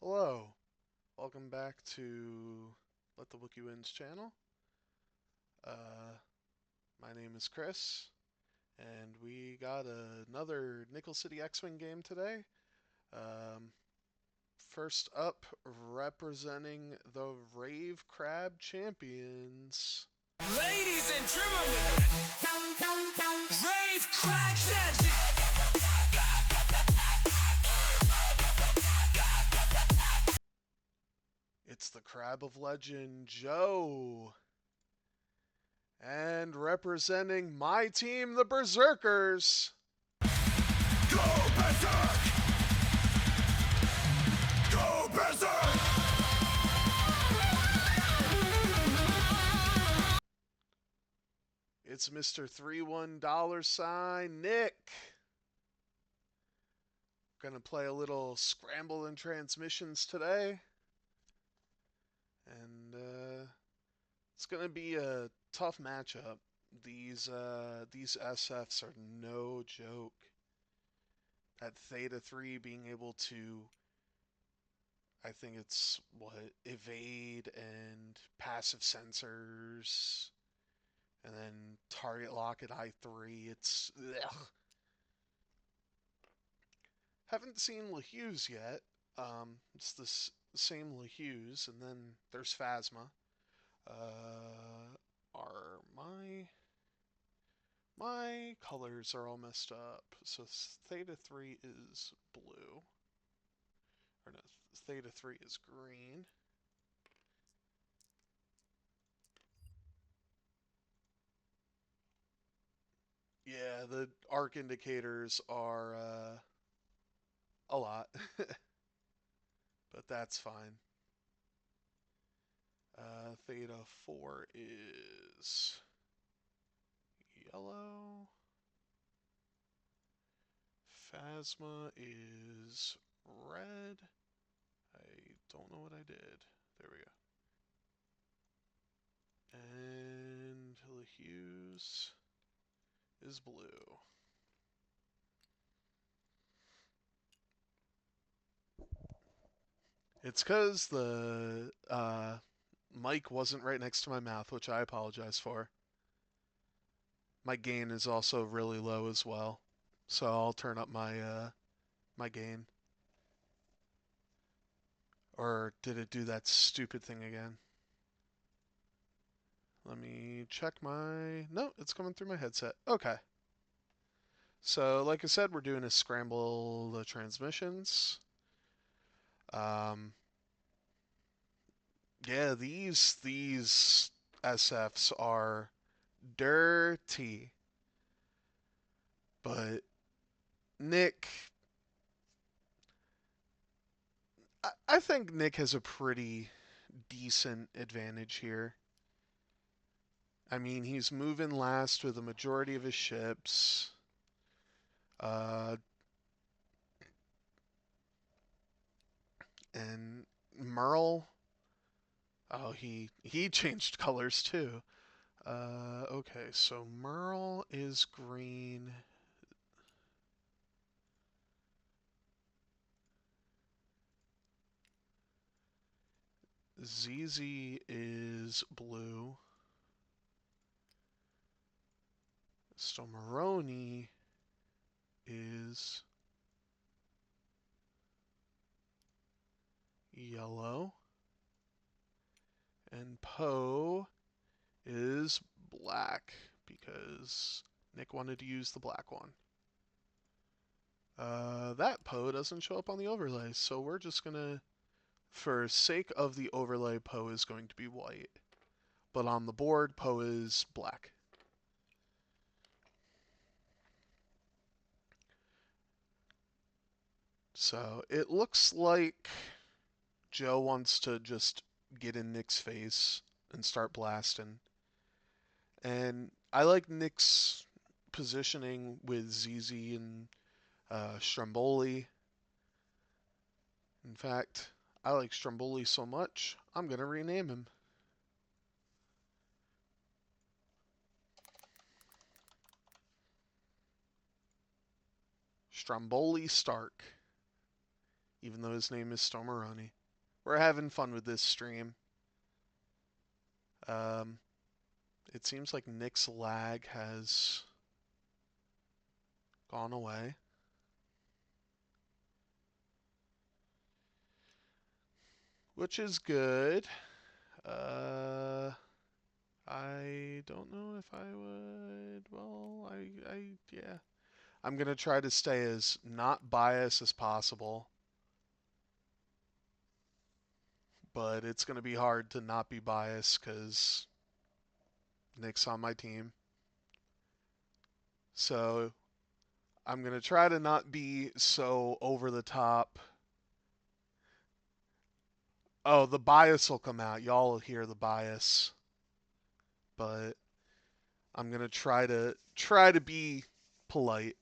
Hello, welcome back to Let the Wookiee Wins channel. My name is Chris, and we got another Nickel City X-Wing game today. Um, First up, representing the Rave Crab Champions. Ladies and gentlemen, Rave Crab Champions. It's the Crab of Legend, Joe. And representing my team, the Berserkers. Go Berserk! Go Berserk! It's Mr. $31 Nick. Gonna play a little Scramble and Transmissions today. And it's gonna be a tough matchup. These SFs are no joke. That Theta 3 being able to, I think it's evade and passive sensors, and then target lock at I3. It's ugh. Haven't seen LaHughes yet. It's the same LaHughes, and then there's Phasma. Are my colors are all messed up. So Theta 3 is blue. Or no, Theta 3 is green. Yeah, the arc indicators are a lot. But that's fine. Theta 4 is yellow. Phasma is red. I don't know what I did. There we go. And LaHughes is blue. It's because the mic wasn't right next to my mouth, which I apologize for. My gain is also really low as well, so I'll turn up my gain. Or did it do that stupid thing again? Let me check my... No, it's coming through my headset. Okay. So, like I said, we're doing a scramble the transmissions. Yeah, these SFs are dirty. But Nick, I think Nick has a pretty decent advantage here. I mean, he's moving last with the majority of his ships. And Merle, oh, he changed colors too. Okay, so Merle is green. ZZ is blue. Stomaroni is yellow. And Poe is black because Nick wanted to use the black one. That Poe doesn't show up on the overlay, so we're just gonna, for sake of the overlay, Poe is going to be white. But on the board, Poe is black. So it looks like Joe wants to just get in Nick's face and start blasting. And I like Nick's positioning with ZZ and Stromboli. In fact, I like Stromboli so much, I'm going to rename him. Stromboli Stark. even though his name is Stomaroni. We're having fun with this stream. Um, it seems like Nick's lag has gone away. Which is good. Uh, I don't know if I would. Well, yeah. I'm gonna try to stay as not biased as possible, but it's gonna be hard to not be biased because Nick's on my team. So I'm gonna try to not be so over the top. Oh, the bias will come out. Y'all will hear the bias, but I'm gonna try to be polite.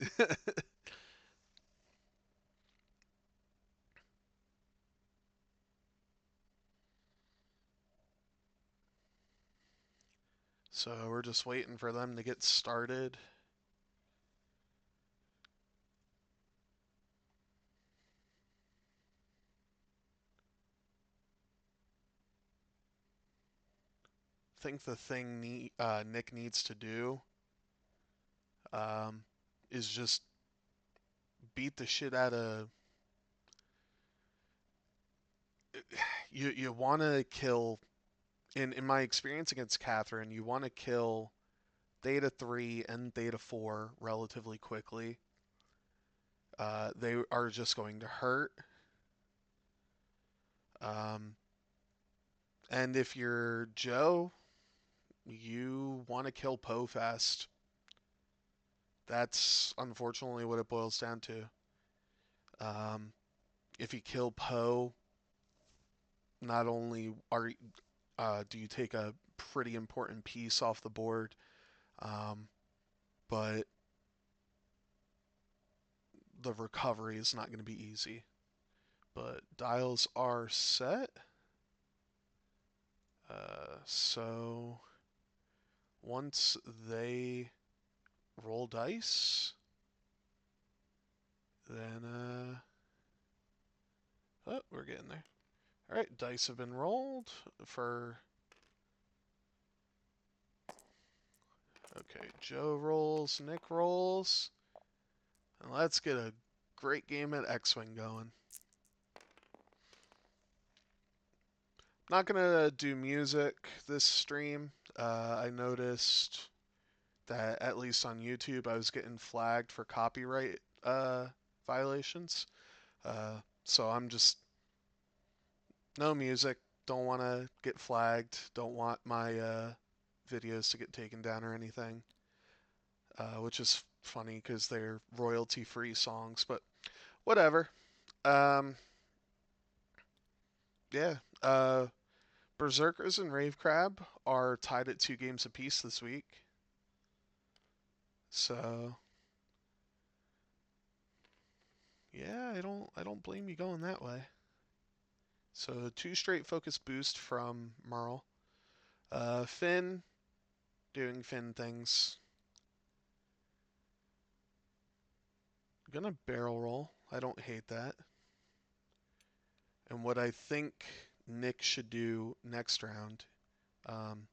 So we're just waiting for them to get started. I think the thing Nick needs to do um, is just beat the shit out of. You want to kill. In my experience against Catherine, you want to kill Theta 3 and Theta 4 relatively quickly. They are just going to hurt. Um, and if you're Joe, you want to kill Poe fast. That's unfortunately what it boils down to. Um, if you kill Poe, not only do you take a pretty important piece off the board, um, but the recovery is not going to be easy. But dials are set. So once they roll dice, then oh, we're getting there. All right, dice have been rolled for. Okay, Joe rolls, Nick rolls, and let's get a great game at X-Wing going. Not gonna do music this stream. I noticed that at least on YouTube, I was getting flagged for copyright violations. So I'm just no music. Don't want to get flagged. Don't want my videos to get taken down or anything. Which is funny because they're royalty-free songs, but whatever. Um, yeah. Berserkers and Rave are tied at 2 games apiece this week. So yeah, I don't blame you going that way. So 2 straight focus boost from Merle. Finn doing Finn things. Gonna barrel roll. I don't hate that. And what I think Nick should do next round, um,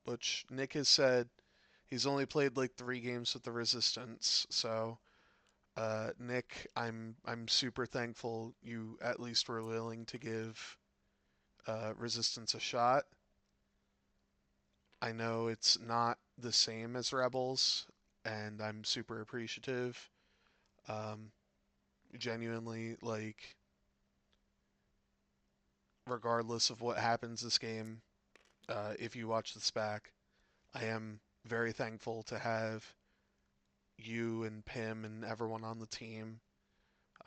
which Nick has said he's only played like 3 games with the Resistance. So Nick, I'm super thankful you at least were willing to give Resistance a shot. I know it's not the same as Rebels, and I'm super appreciative. Um, Genuinely, like, regardless of what happens this game, if you watch this back, I am very thankful to have you and Pim and everyone on the team.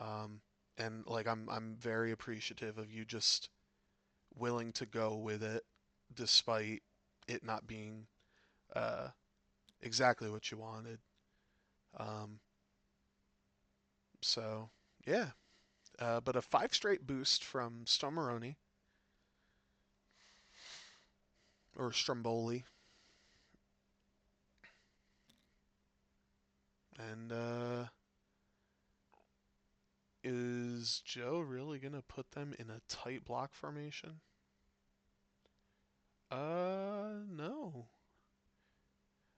Um, and like, I'm very appreciative of you just willing to go with it, despite it not being uh, exactly what you wanted. Um, so yeah, but a 5 straight boost from Stomaroni or Stromboli, and Is Joe really gonna put them in a tight block formation? No.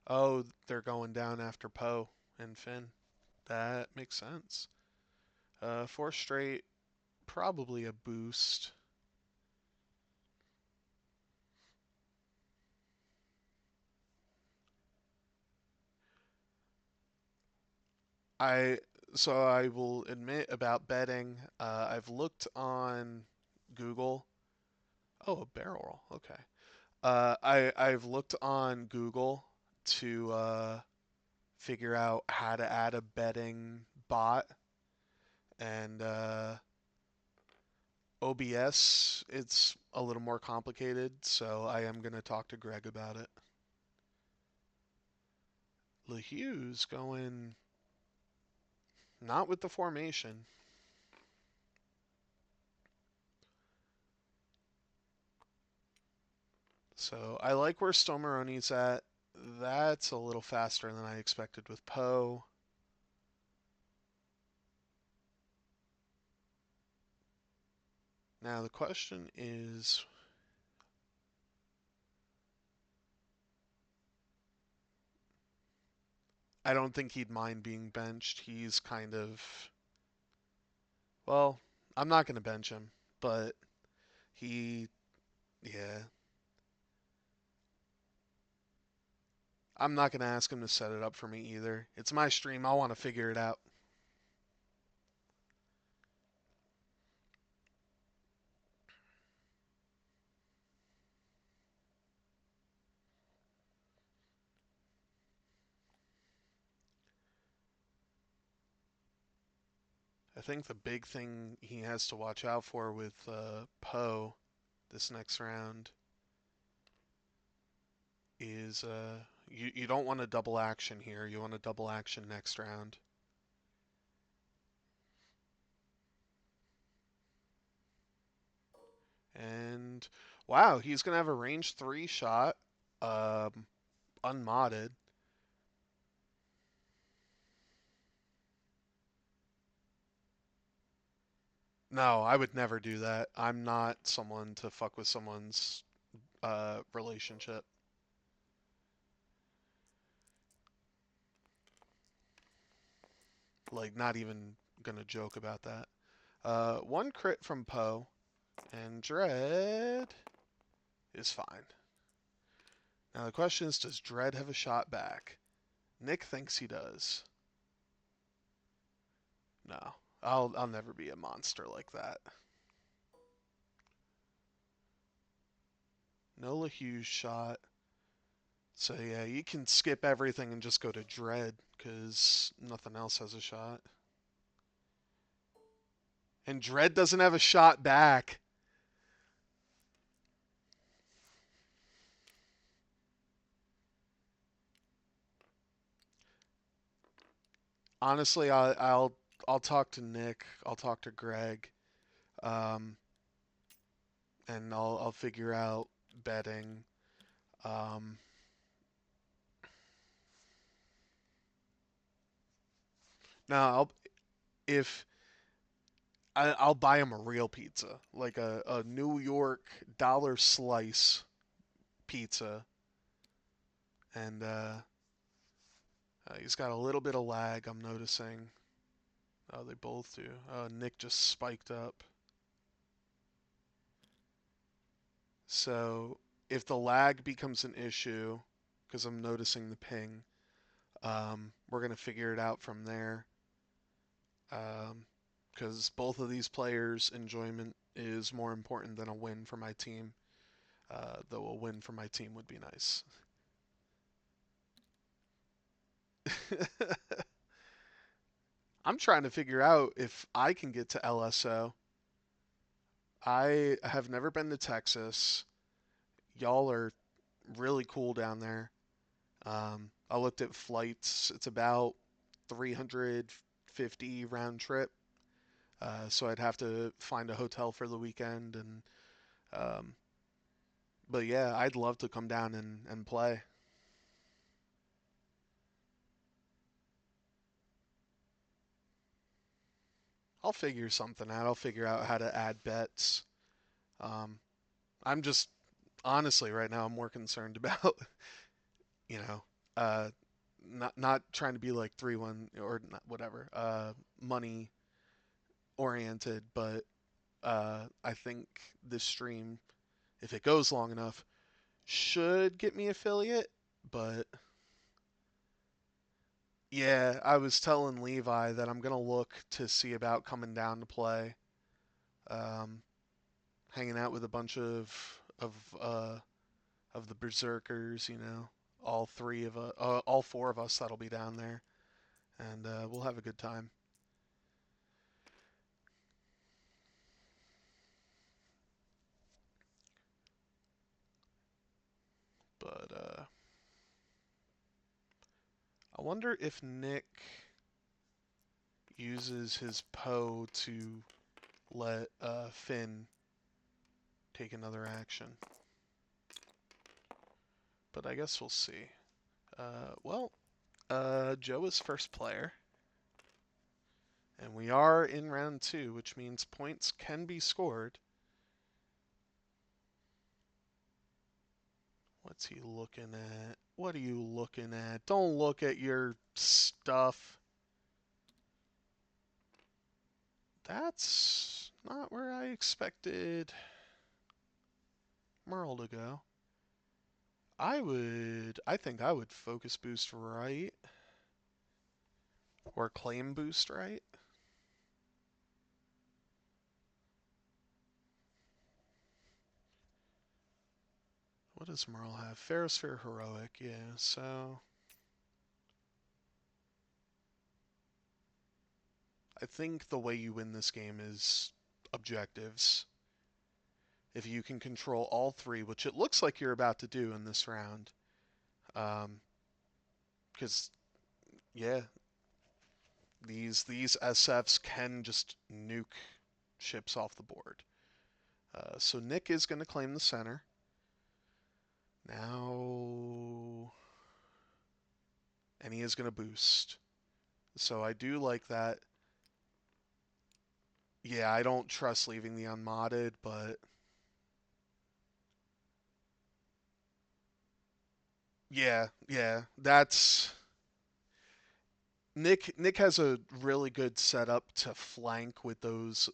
Oh, they're going down after Poe and Finn. That makes sense. Four straight, probably a boost. I so I will admit about betting. I've looked on Google. Oh, a barrel roll. Okay. I've looked on Google to figure out how to add a betting bot, and OBS, it's a little more complicated, so I am going to talk to Greg about it. LeHugh's going not with the formation. So I like where Stomeroni's at. That's a little faster than I expected with Poe. Now the question is, I don't think he'd mind being benched. He's kind of, well, I'm not going to bench him, but he, yeah, I'm not going to ask him to set it up for me either. It's my stream. I want to figure it out. I think the big thing he has to watch out for with Poe this next round is you don't want a double action here. You want a double action next round. And wow, he's gonna have a range 3 shot, um, unmodded. No, I would never do that. I'm not someone to fuck with someone's relationship. Like, not even gonna joke about that. One crit from Poe, and Dread is fine. Now the question is, does Dread have a shot back? Nick thinks he does. No, I'll never be a monster like that. Nola Hughes shot. So yeah, you can skip everything and just go to Dread because nothing else has a shot. And Dread doesn't have a shot back. Honestly, I'll talk to Nick. I'll talk to Greg, um, and I'll figure out betting. Um, now, if I'll buy him a real pizza, like a New York dollar slice pizza, and he's got a little bit of lag. I'm noticing. Oh, they both do. Nick just spiked up. So if the lag becomes an issue, because I'm noticing the ping, we're gonna figure it out from there. Because both of these players' enjoyment is more important than a win for my team. Though a win for my team would be nice. I'm trying to figure out if I can get to LSO. I have never been to Texas. Y'all are really cool down there. I looked at flights. It's about 350 round trip. So I'd have to find a hotel for the weekend um, but yeah, I'd love to come down and play. I'll figure something out. I'll figure out how to add bets. Um, I'm just honestly right now I'm more concerned about you know uh, not trying to be like 3-1 or not, whatever money oriented, but I think this stream, if it goes long enough, should get me affiliate. But yeah, I was telling Levi that I'm gonna look to see about coming down to play, um, hanging out with a bunch of the Berserkers. All four of us that'll be down there, and we'll have a good time. But I wonder if Nick uses his Poe to let Finn take another action. But I guess we'll see. Joe is first player, and we are in round two, which means points can be scored. What's he looking at? What are you looking at? Don't look at your stuff. That's not where I expected Merle to go. I think I would focus boost right or claim boost right. What does Merle have? Ferrosphere Heroic, yeah, so I think the way you win this game is objectives. If you can control all three, which it looks like you're about to do in this round, because yeah, these SFs can just nuke ships off the board. So Nick is going to claim the center. Now, and he is going to boost. So I do like that. Yeah, I don't trust leaving the unmodded, but yeah, that's Nick has a really good setup to flank with those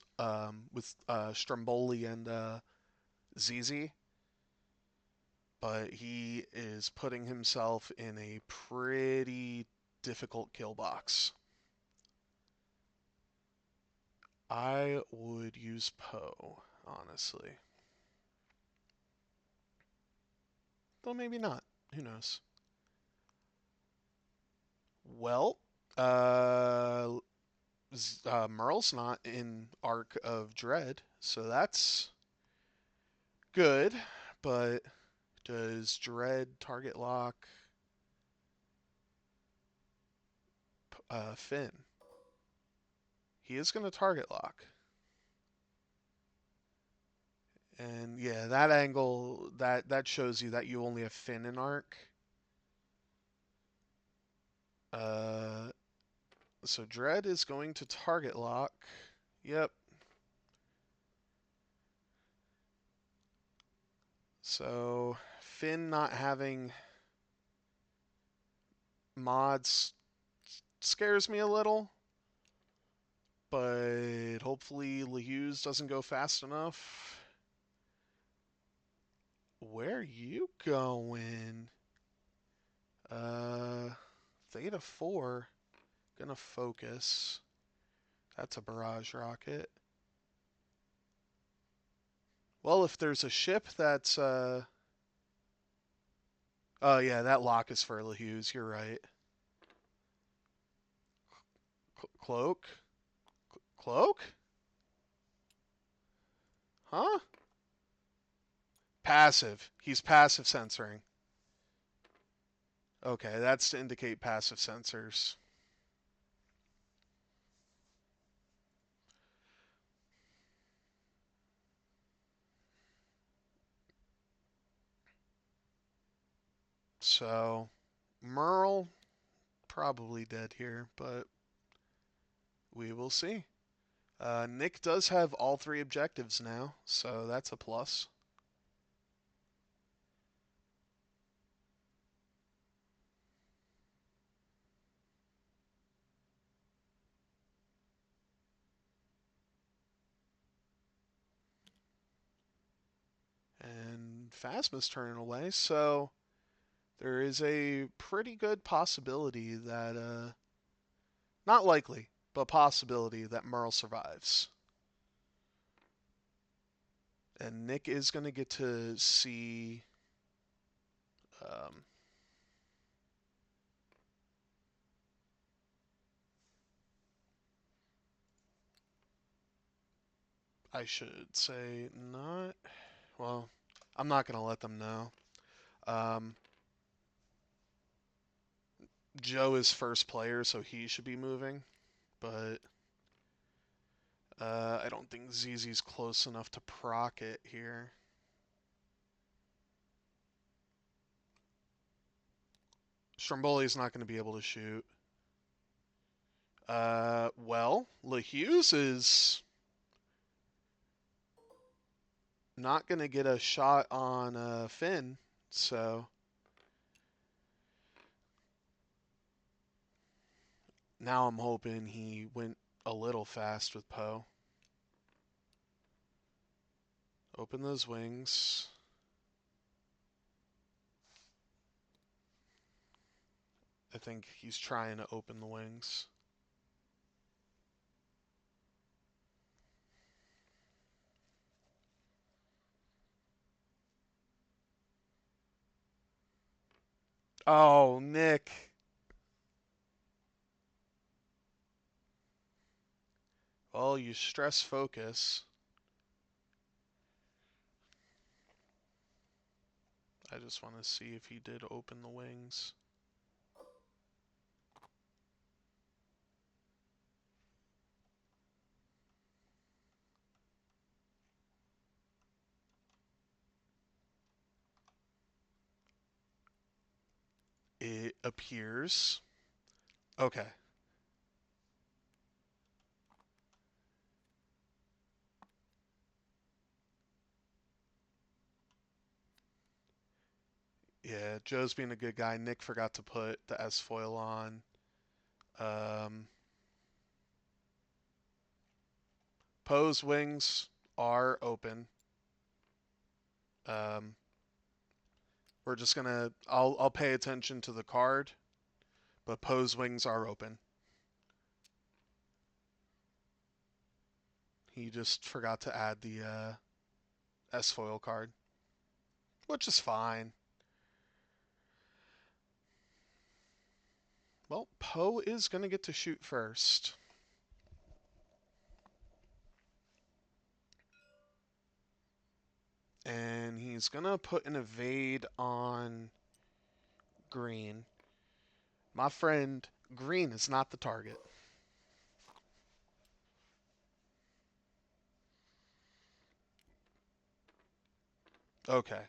with Stromboli and ZZ, but he is putting himself in a pretty difficult kill box. I would use Poe, honestly. Though maybe not. Who knows? Well, uh, Merle's not in Arc of Dread, so that's good. But does Dread target lock Finn? He is going to target lock. And yeah, that angle that shows you that you only have Finn in arc. Uh, so Dread is going to target lock. Yep. So Finn not having mods scares me a little, but hopefully LeHughes doesn't go fast enough. Where are you going? Uh, Theta 4. Gonna focus. That's a barrage rocket. Well, if there's a ship that's oh yeah, that lock is for LeHughes, you're right. Cloak? Cloak? Huh? Passive. He's passive censoring. Okay, that's to indicate passive sensors. So, Merle probably dead here, but we will see. Nick does have all three objectives now, so that's a plus. And Phasma's turning away, so there is a pretty good possibility that, not likely, but possibility that Merle survives. And Nick is going to get to see. Um, I should say not. Well, I'm not going to let them know. Um, Joe is first player, so he should be moving, but I don't think ZZ's close enough to proc it here. Stromboli's not going to be able to shoot. Well, LeHughes is not going to get a shot on Finn, so now I'm hoping he went a little fast with Poe. Open those wings. I think he's trying to open the wings. Oh, Nick. Well, you stress focus. I just want to see if he did open the wings. It appears. Okay. Yeah, Joe's being a good guy. Nick forgot to put the S foil on. Um, Poe's wings are open. Um, we're just gonna. I'll pay attention to the card, but Poe's wings are open. He just forgot to add the S foil card, which is fine. Well, Poe is gonna get to shoot first. And he's gonna put an evade on green. My friend, green is not the target. Okay.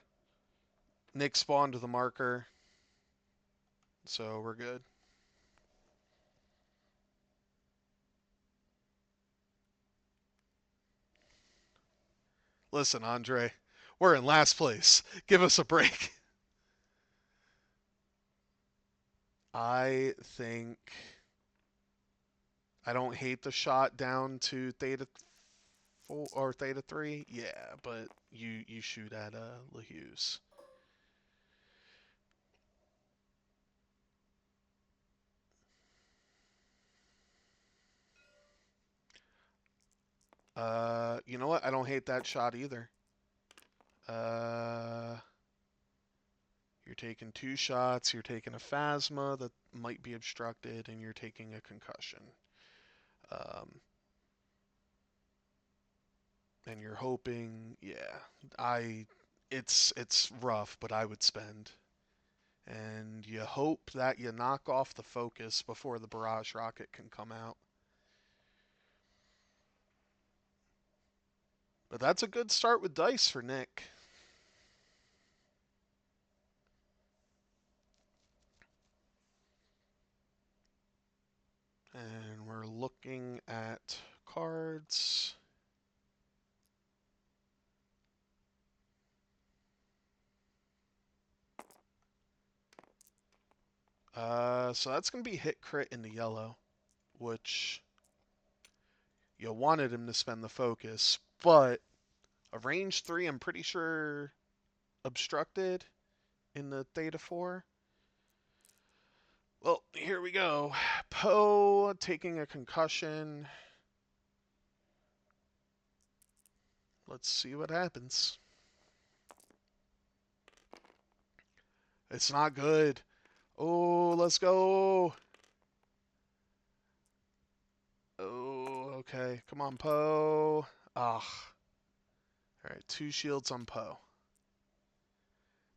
Nick spawned the marker, so we're good. Listen, Andre, we're in last place. Give us a break. I think I don't hate the shot down to Theta 4 or Theta 3. Yeah, but you shoot at LeHughes. You know what? I don't hate that shot either. Uh, you're taking two shots. You're taking a phasma that might be obstructed, and you're taking a concussion. Um, and you're hoping, yeah, I, it's rough, but I would spend. And you hope that you knock off the focus before the barrage rocket can come out. But that's a good start with dice for Nick. And we're looking at cards. So that's going to be hit crit into yellow, which you wanted him to spend the focus, but a range 3, I'm pretty sure, obstructed in the Theta 4. Well, here we go. Poe taking a concussion. Let's see what happens. It's not good. Oh, let's go. Oh, okay. Come on, Poe. Ah. All right, 2 shields on Poe.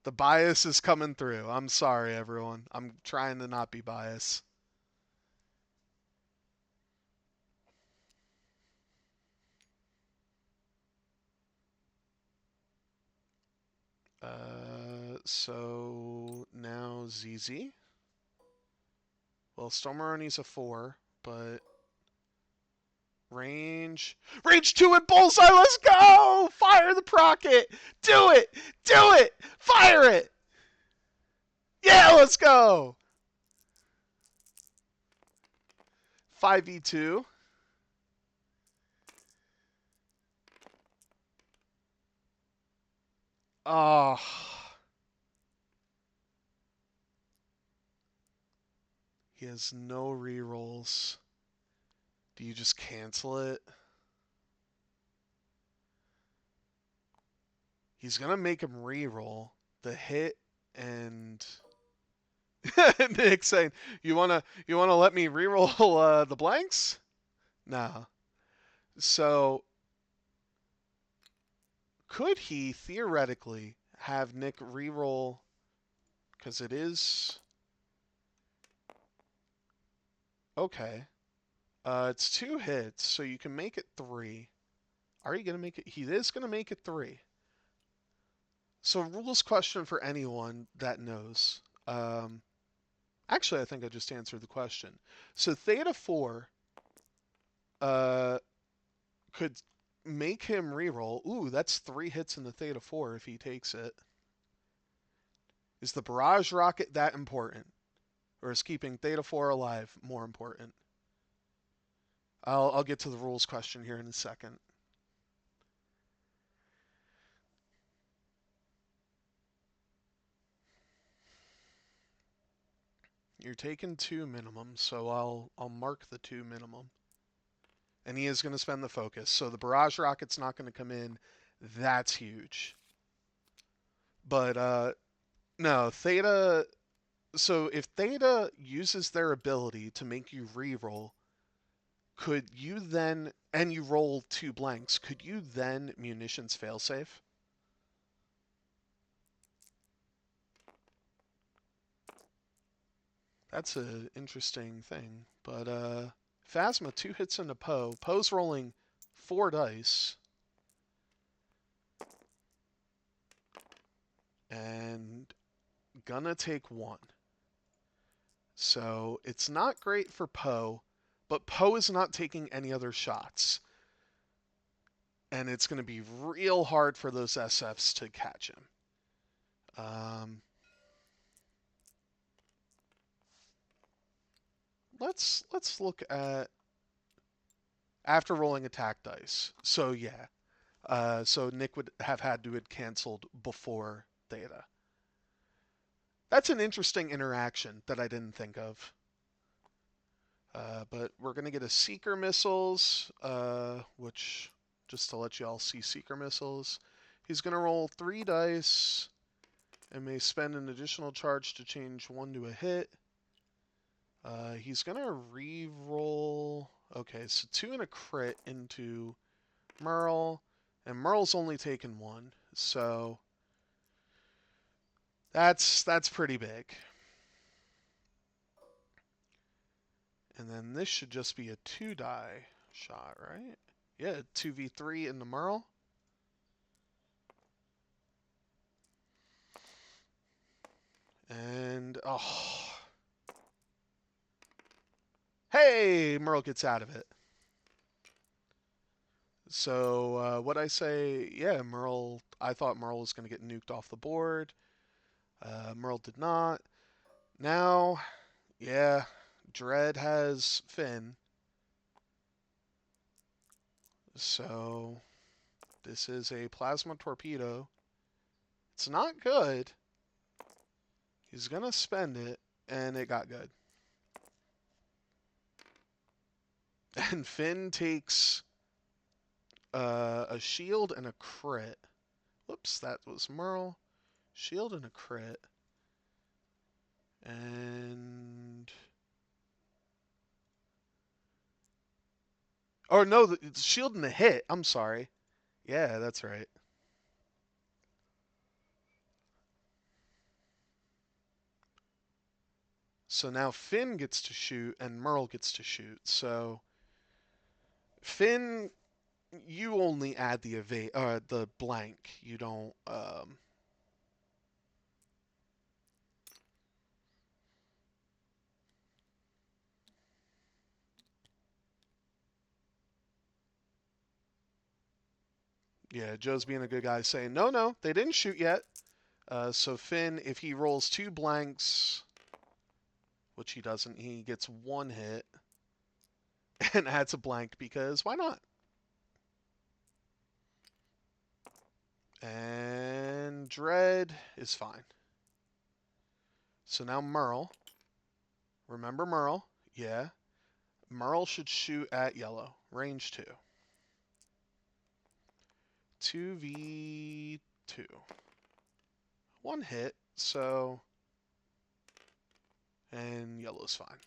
The bias is coming through. I'm sorry, everyone. I'm trying to not be biased. So now ZZ. Well, Stormaroni's a 4, but range 2 at bullseye. Let's go! Fire the procket. Do it. Do it. Fire it. Yeah, let's go. 5v2. Oh. He has no rerolls. Do you just cancel it? He's gonna make him reroll the hit and Nick saying, "You wanna let me reroll the blanks?" No. So could he theoretically have Nick reroll? Because it is okay. It's 2 hits, so you can make it 3. Are you gonna make it? He is gonna make it 3. So rules question for anyone that knows. Actually, I think I just answered the question. So Theta 4 uh, could make him reroll. Ooh, that's 3 hits in the Theta 4 if he takes it. Is the barrage rocket that important? Or is keeping Theta 4 alive more important? I'll get to the rules question here in a second. You're taking 2 minimum, so I'll mark the 2 minimum. And he is going to spend the focus. So the barrage rocket's not going to come in. That's huge. But no, Theta. So if Theta uses their ability to make you reroll, could you then, and you roll 2 blanks, could you then munitions failsafe? That's an interesting thing. But Phasma 2 hits into Poe. Poe's rolling 4 dice. And gonna take 1. So it's not great for Poe, but Poe is not taking any other shots. And it's going to be real hard for those SFs to catch him. Let's look at after rolling attack dice. So yeah, so Nick would have had to have canceled before Theta. That's an interesting interaction that I didn't think of. But we're gonna get a Seeker Missiles, which just to let you all see Seeker Missiles. He's gonna roll 3 dice and may spend an additional charge to change 1 to a hit. He's gonna re-roll. Okay, so 2 and a crit into Merle, and Merle's only taken 1, so that's pretty big. And then this should just be a 2-die shot, right? Yeah, 2v3 into Merle. And oh, hey, Merle gets out of it. So what I say? Yeah, Merle. I thought Merle was going to get nuked off the board. Merle did not. Now, yeah, Dread has Finn. So this is a plasma torpedo. It's not good. He's gonna spend it, and it got good. And Finn takes a shield and a crit. Whoops, that was Merle. Shield and a crit. And oh no, it's shield and a hit. I'm sorry. Yeah, that's right. So now Finn gets to shoot and Merle gets to shoot. So Finn, you only add the blank. You don't. Yeah, Joe's being a good guy, saying no, no, they didn't shoot yet. So Finn, if he rolls two blanks, which he doesn't, he gets one hit and adds a blank because why not? And Dread is fine. So now Merle. Remember Merle? Yeah. Merle should shoot at yellow. Range 2. 2v2. One hit, so. And yellow's fine.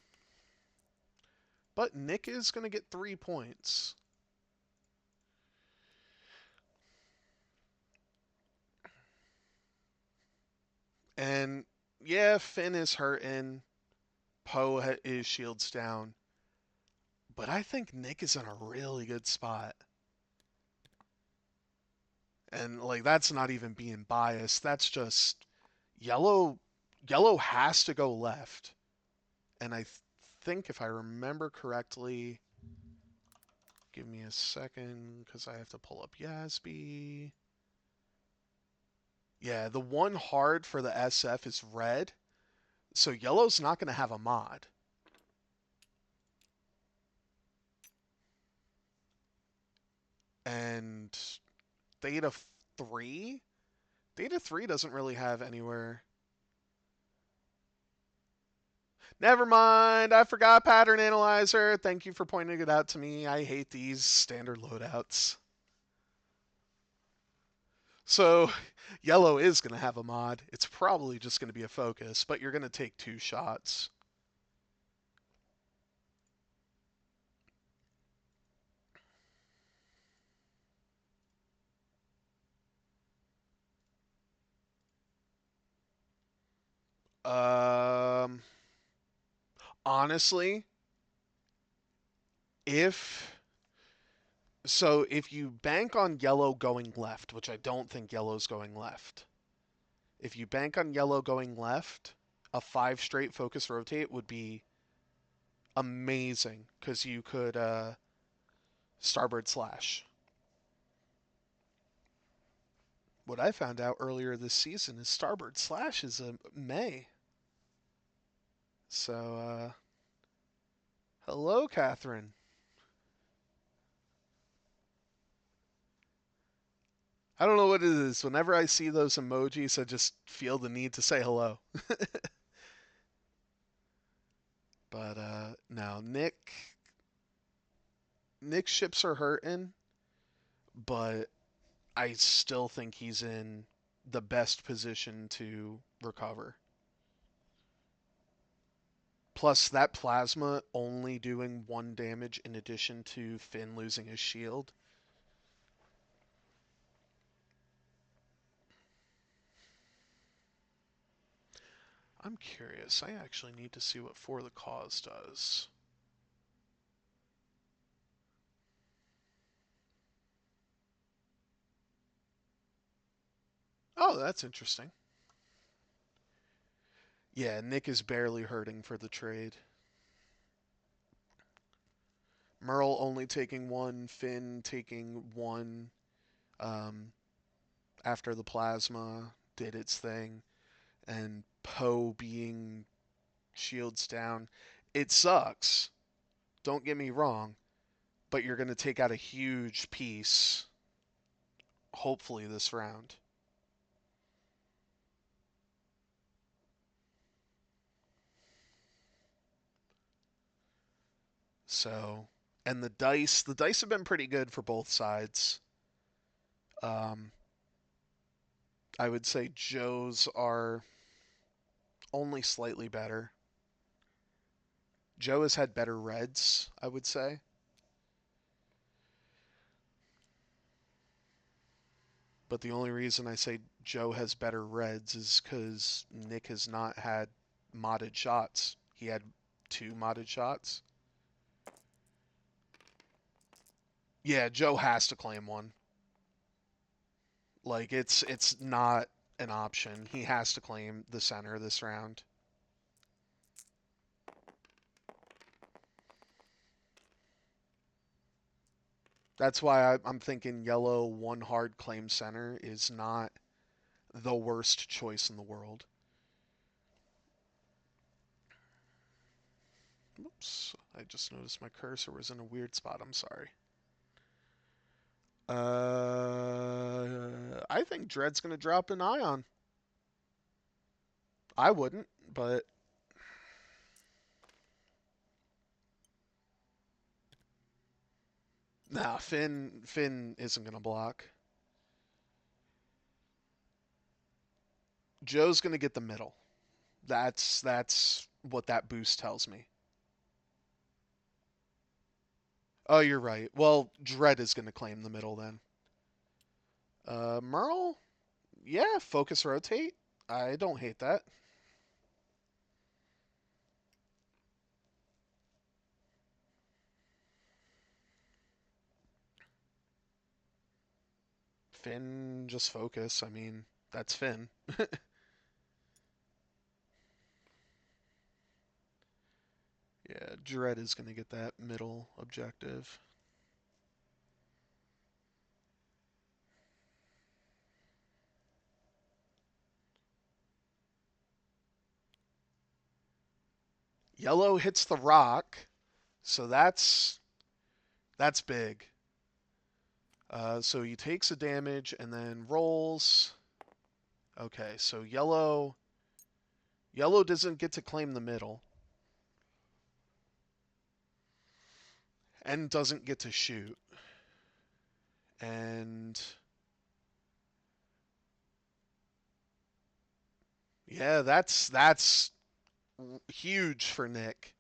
But Nick is going to get 3 points. And yeah, Finn is hurting. Poe is shields down. But I think Nick is in a really good spot. And like that's not even being biased. That's just yellow yellow has to go left. And I think if I remember correctly, give me a second cuz I have to pull up Yasby. Yeah, the one hard for the SF is red. So yellow's not going to have a mod. And Theta 3? Theta 3 doesn't really have anywhere. Never mind, I forgot pattern analyzer. Thank you for pointing it out to me. I hate these standard loadouts. So, yellow is going to have a mod. It's probably just going to be a focus, but you're going to take 2 shots. Um, honestly, if if you bank on yellow going left, which I don't think yellow's going left, if you bank on yellow going left, a 5 straight focus rotate would be amazing because you could starboard slash. What I found out earlier this season is starboard slash is a May. So, hello, Catherine. I don't know what it is. Whenever I see those emojis, I just feel the need to say hello. But no, Nick's ships are hurting, but I still think he's in the best position to recover. Plus, that plasma only doing 1 damage in addition to Finn losing his shield. I'm curious. I actually need to see what For the Cause does. Oh, that's interesting. Yeah, Nick is barely hurting for the trade. Merle only taking one, Finn taking one um, after the plasma did its thing, and Poe being shields down. It sucks. Don't get me wrong, but you're going to take out a huge piece, hopefully, this round. So, and the dice have been pretty good for both sides. Um, I would say Joe's are only slightly better. Joe has had better reds, I would say. But the only reason I say Joe has better reds is because Nick has not had modded shots. He had 2 modded shots. Yeah, Joe has to claim one. Like it's not an option. He has to claim the center this round. That's why I'm thinking yellow one hard claim center is not the worst choice in the world. Oops, I just noticed my cursor was in a weird spot. I'm sorry. I think Dread's gonna drop an Ion. I wouldn't, but nah, Finn isn't gonna block. Joe's gonna get the middle. That's what that boost tells me. Oh, you're right. Well, Dread is gonna claim the middle then. Merle, yeah, focus rotate. I don't hate that. Finn, just focus. I mean, that's Finn. Yeah, Dread is gonna get that middle objective. Yellow hits the rock, so that's big. So he takes a damage and then rolls. Okay, so yellow doesn't get to claim the middle and doesn't get to shoot. And yeah, that's huge for Nick.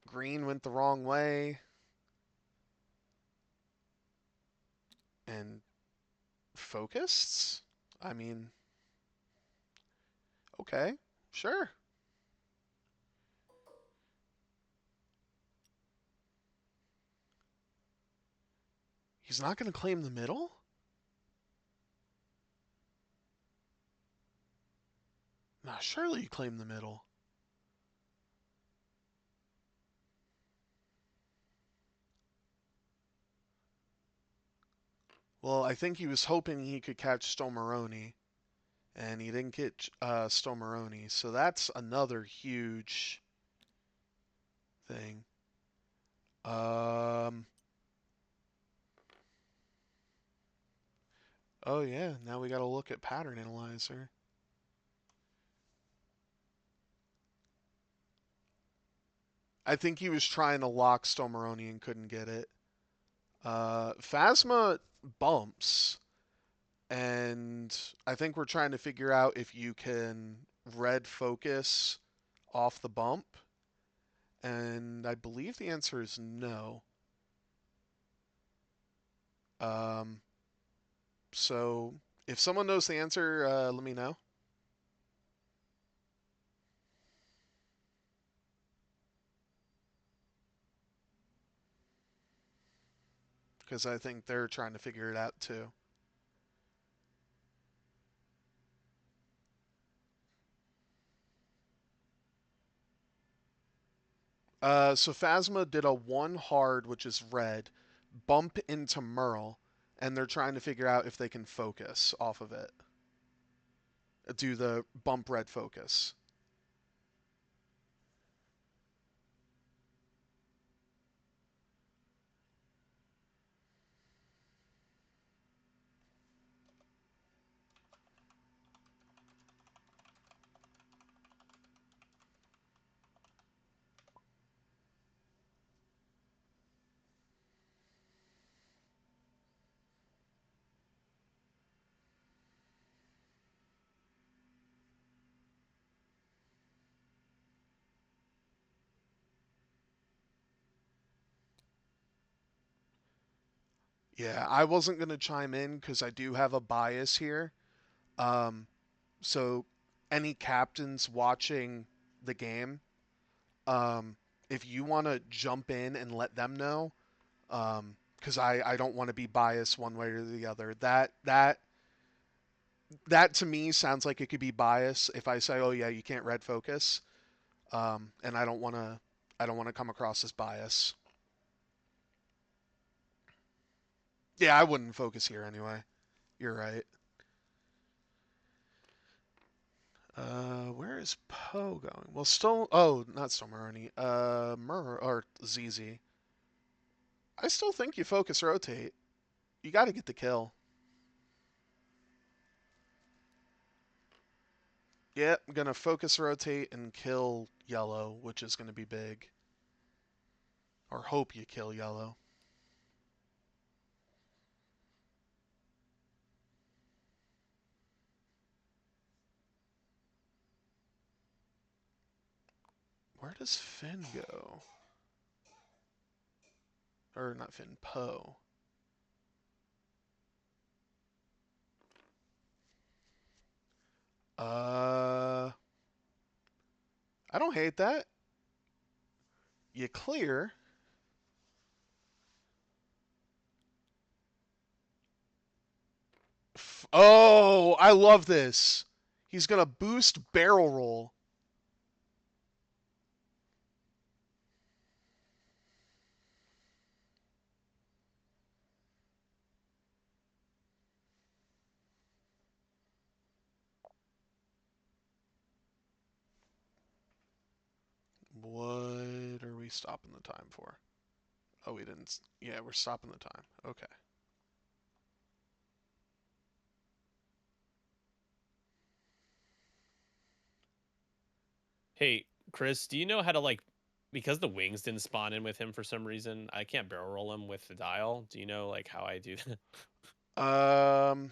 Green went the wrong way and focused. I mean, okay, sure. He's not going to claim the middle? Nah, surely you claim the middle. Well, I think he was hoping he could catch Stomaroni, and he didn't get Stomaroni, so that's another huge thing. Um, oh yeah, now we got to look at pattern analyzer. I think he was trying to lock Stomaroni and couldn't get it. Phasma bumps, and I think we're trying to figure out if you can red focus off the bump, and I believe the answer is no. Um, so if someone knows the answer, let me know. Because I think they're trying to figure it out too. So Phasma did a 1 hard, which is red, bump into Merle, and they're trying to figure out if they can focus off of it. Do the bump red focus. Yeah, I wasn't going to chime in because I do have a bias here. Um, so, any captains watching the game, um, if you want to jump in and let them know, because I don't want to be biased one way or the other. That to me sounds like it could be bias if I say, oh yeah, you can't red focus, and I don't want to come across as bias. Yeah, I wouldn't focus here anyway. You're right. Where is Poe going? Well, still. Oh, not Stormaroni. Or ZZ. I still think you focus rotate. You got to get the kill. Yep, I'm gonna focus rotate and kill yellow, which is gonna be big. Or hope you kill yellow. Where does Finn go? Or not Finn, Poe. Uh, I don't hate that. You clear. Oh, I love this. He's gonna boost barrel roll. What are we stopping the time for? Oh, we didn't. Yeah, we're stopping the time. Okay. Hey, Chris, do you know how to like because the wings didn't spawn in with him for some reason, I can't barrel roll him with the dial. Do you know like how I do that? Um,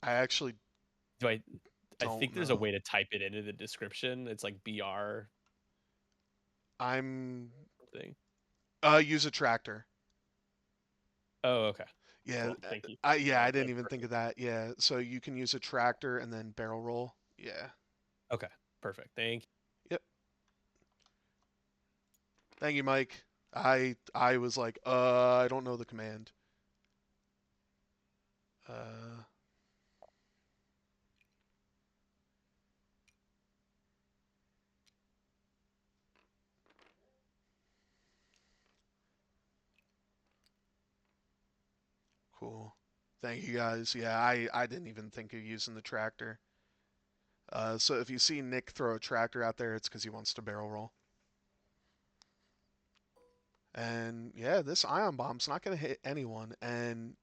I actually Do I don't think there's a know. way to type it into the description. It's like BR I'm thing. use a tractor. Oh, okay. Yeah, Cool. Thank you. I didn't That's even think of perfect. that. Yeah, so you can use a tractor and then barrel roll. Yeah. Okay. Perfect. Thank you. Yep. Thank you, Mike. I was like, I don't know the command. Uh, cool. Thank you guys. Yeah, I didn't even think of using the tractor. So if you see Nick throw a tractor out there, it's because he wants to barrel roll. And yeah, this ion bomb's not going to hit anyone. And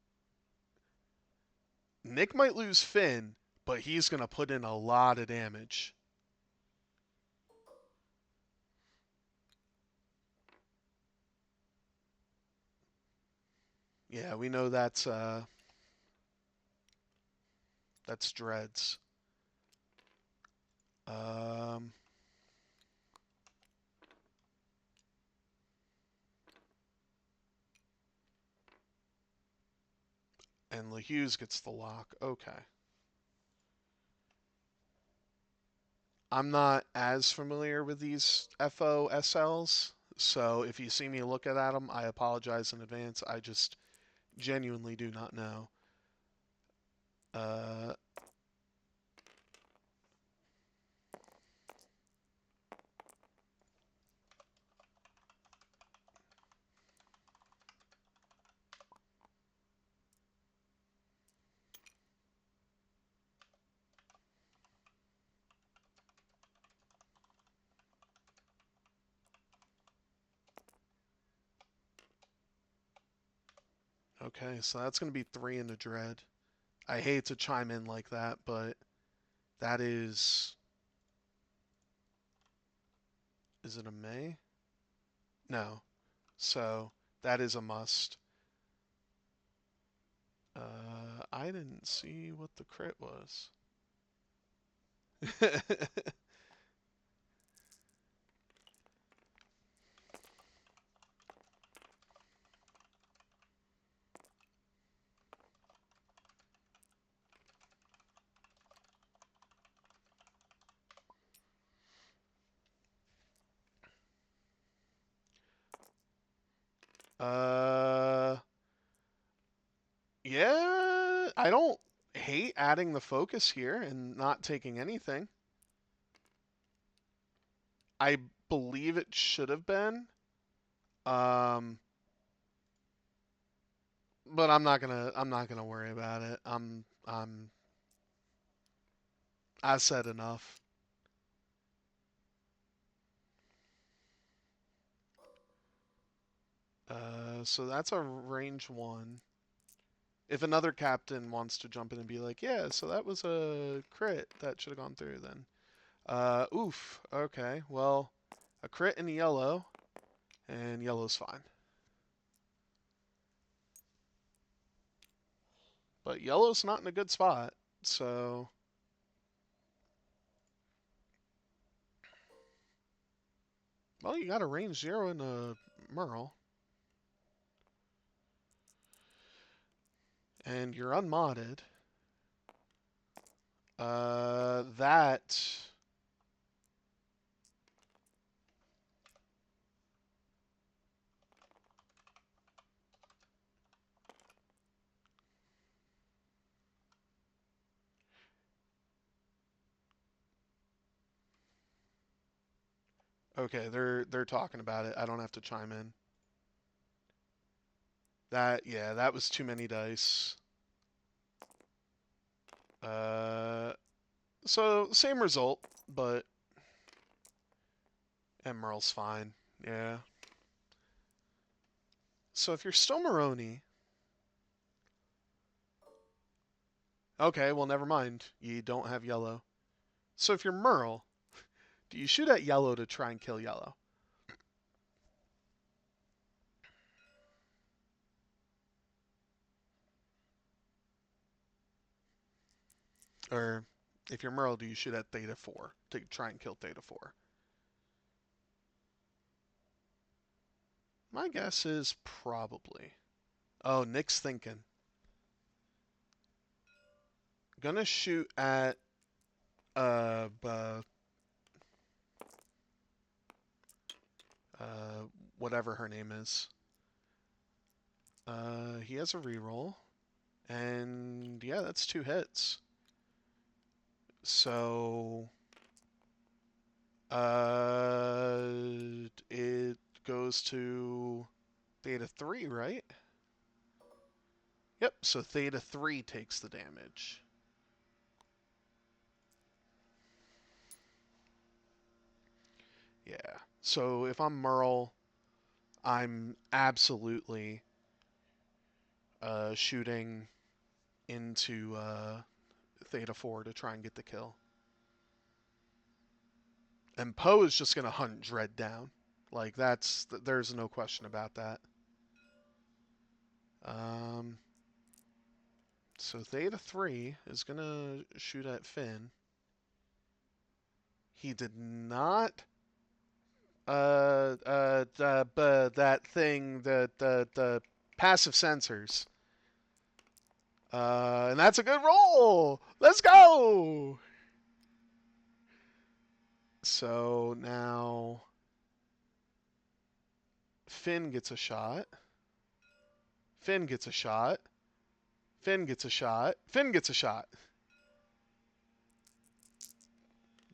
Nick might lose Finn, but he's going to put in a lot of damage. Yeah, we know that's Dreads. Um, and LeHughes gets the lock. Okay. I'm not as familiar with these FOSLs, so if you see me looking at them, I apologize in advance. I just genuinely do not know. Uh, Okay, so that's going to be 3 into Dread. I hate to chime in like that, but that is... Is it a May? No. So that is a must. I didn't see what the crit was. uh, yeah, I don't hate adding the focus here and not taking anything. I believe it should have been. Um, but I'm not gonna worry about it. I said enough. So that's a range 1. If another captain wants to jump in and be like, yeah, so that was a crit that should have gone through, then oof. Okay, well, a crit in yellow, and yellow's fine. But yellow's not in a good spot, so... Well, you got a range 0 in a Merle. And you're unmodded. That... Okay, they're talking about it. I don't have to chime in. Yeah, that was too many dice. Uh, so same result, but Emerald's fine. Yeah. So if you're still Maroni, okay, well never mind. You don't have yellow. So if you're Merle, do you shoot at yellow to try and kill yellow? Or if you're Merle, do you shoot at Theta 4 to try and kill Theta 4? My guess is probably. Oh, Nick's thinking. Gonna shoot at uh, uh, uh whatever her name is. He has a reroll. And yeah, that's 2 hits. So it goes to Theta 3, right? Yep, so Theta 3 takes the damage. Yeah. So if I'm Merle, I'm absolutely shooting into Theta 4 to try and get the kill. And Poe is just going to hunt Dread down. Like, there's no question about that. So Theta 3 is going to shoot at Finn. He did not that thing, the passive sensors. And that's a good roll. Let's go. So now Finn gets a shot. Finn gets a shot. Finn gets a shot. Finn gets a shot.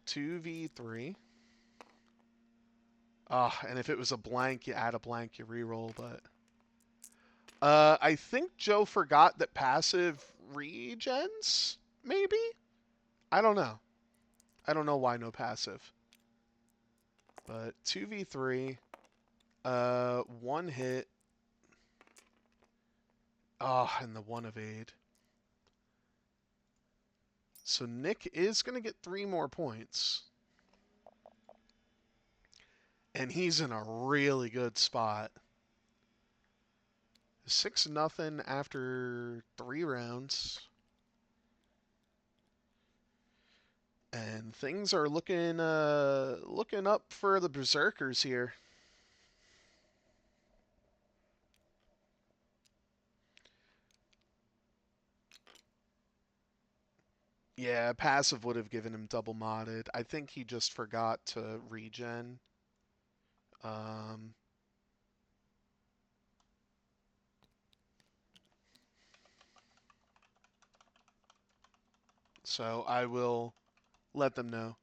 2v3. And if it was a blank, you add a blank, you reroll, but... I think Joe forgot that passive regens, maybe? I don't know. I don't know why no passive. But 2v3, 1 hit, Ah, and the one evade. So Nick is going to get 3 more points. And he's in a really good spot. 6-0 after 3 rounds. And things are looking up for the Berserkers here. Yeah, passive would have given him double modded. I think he just forgot to regen. Um, so I will let them know.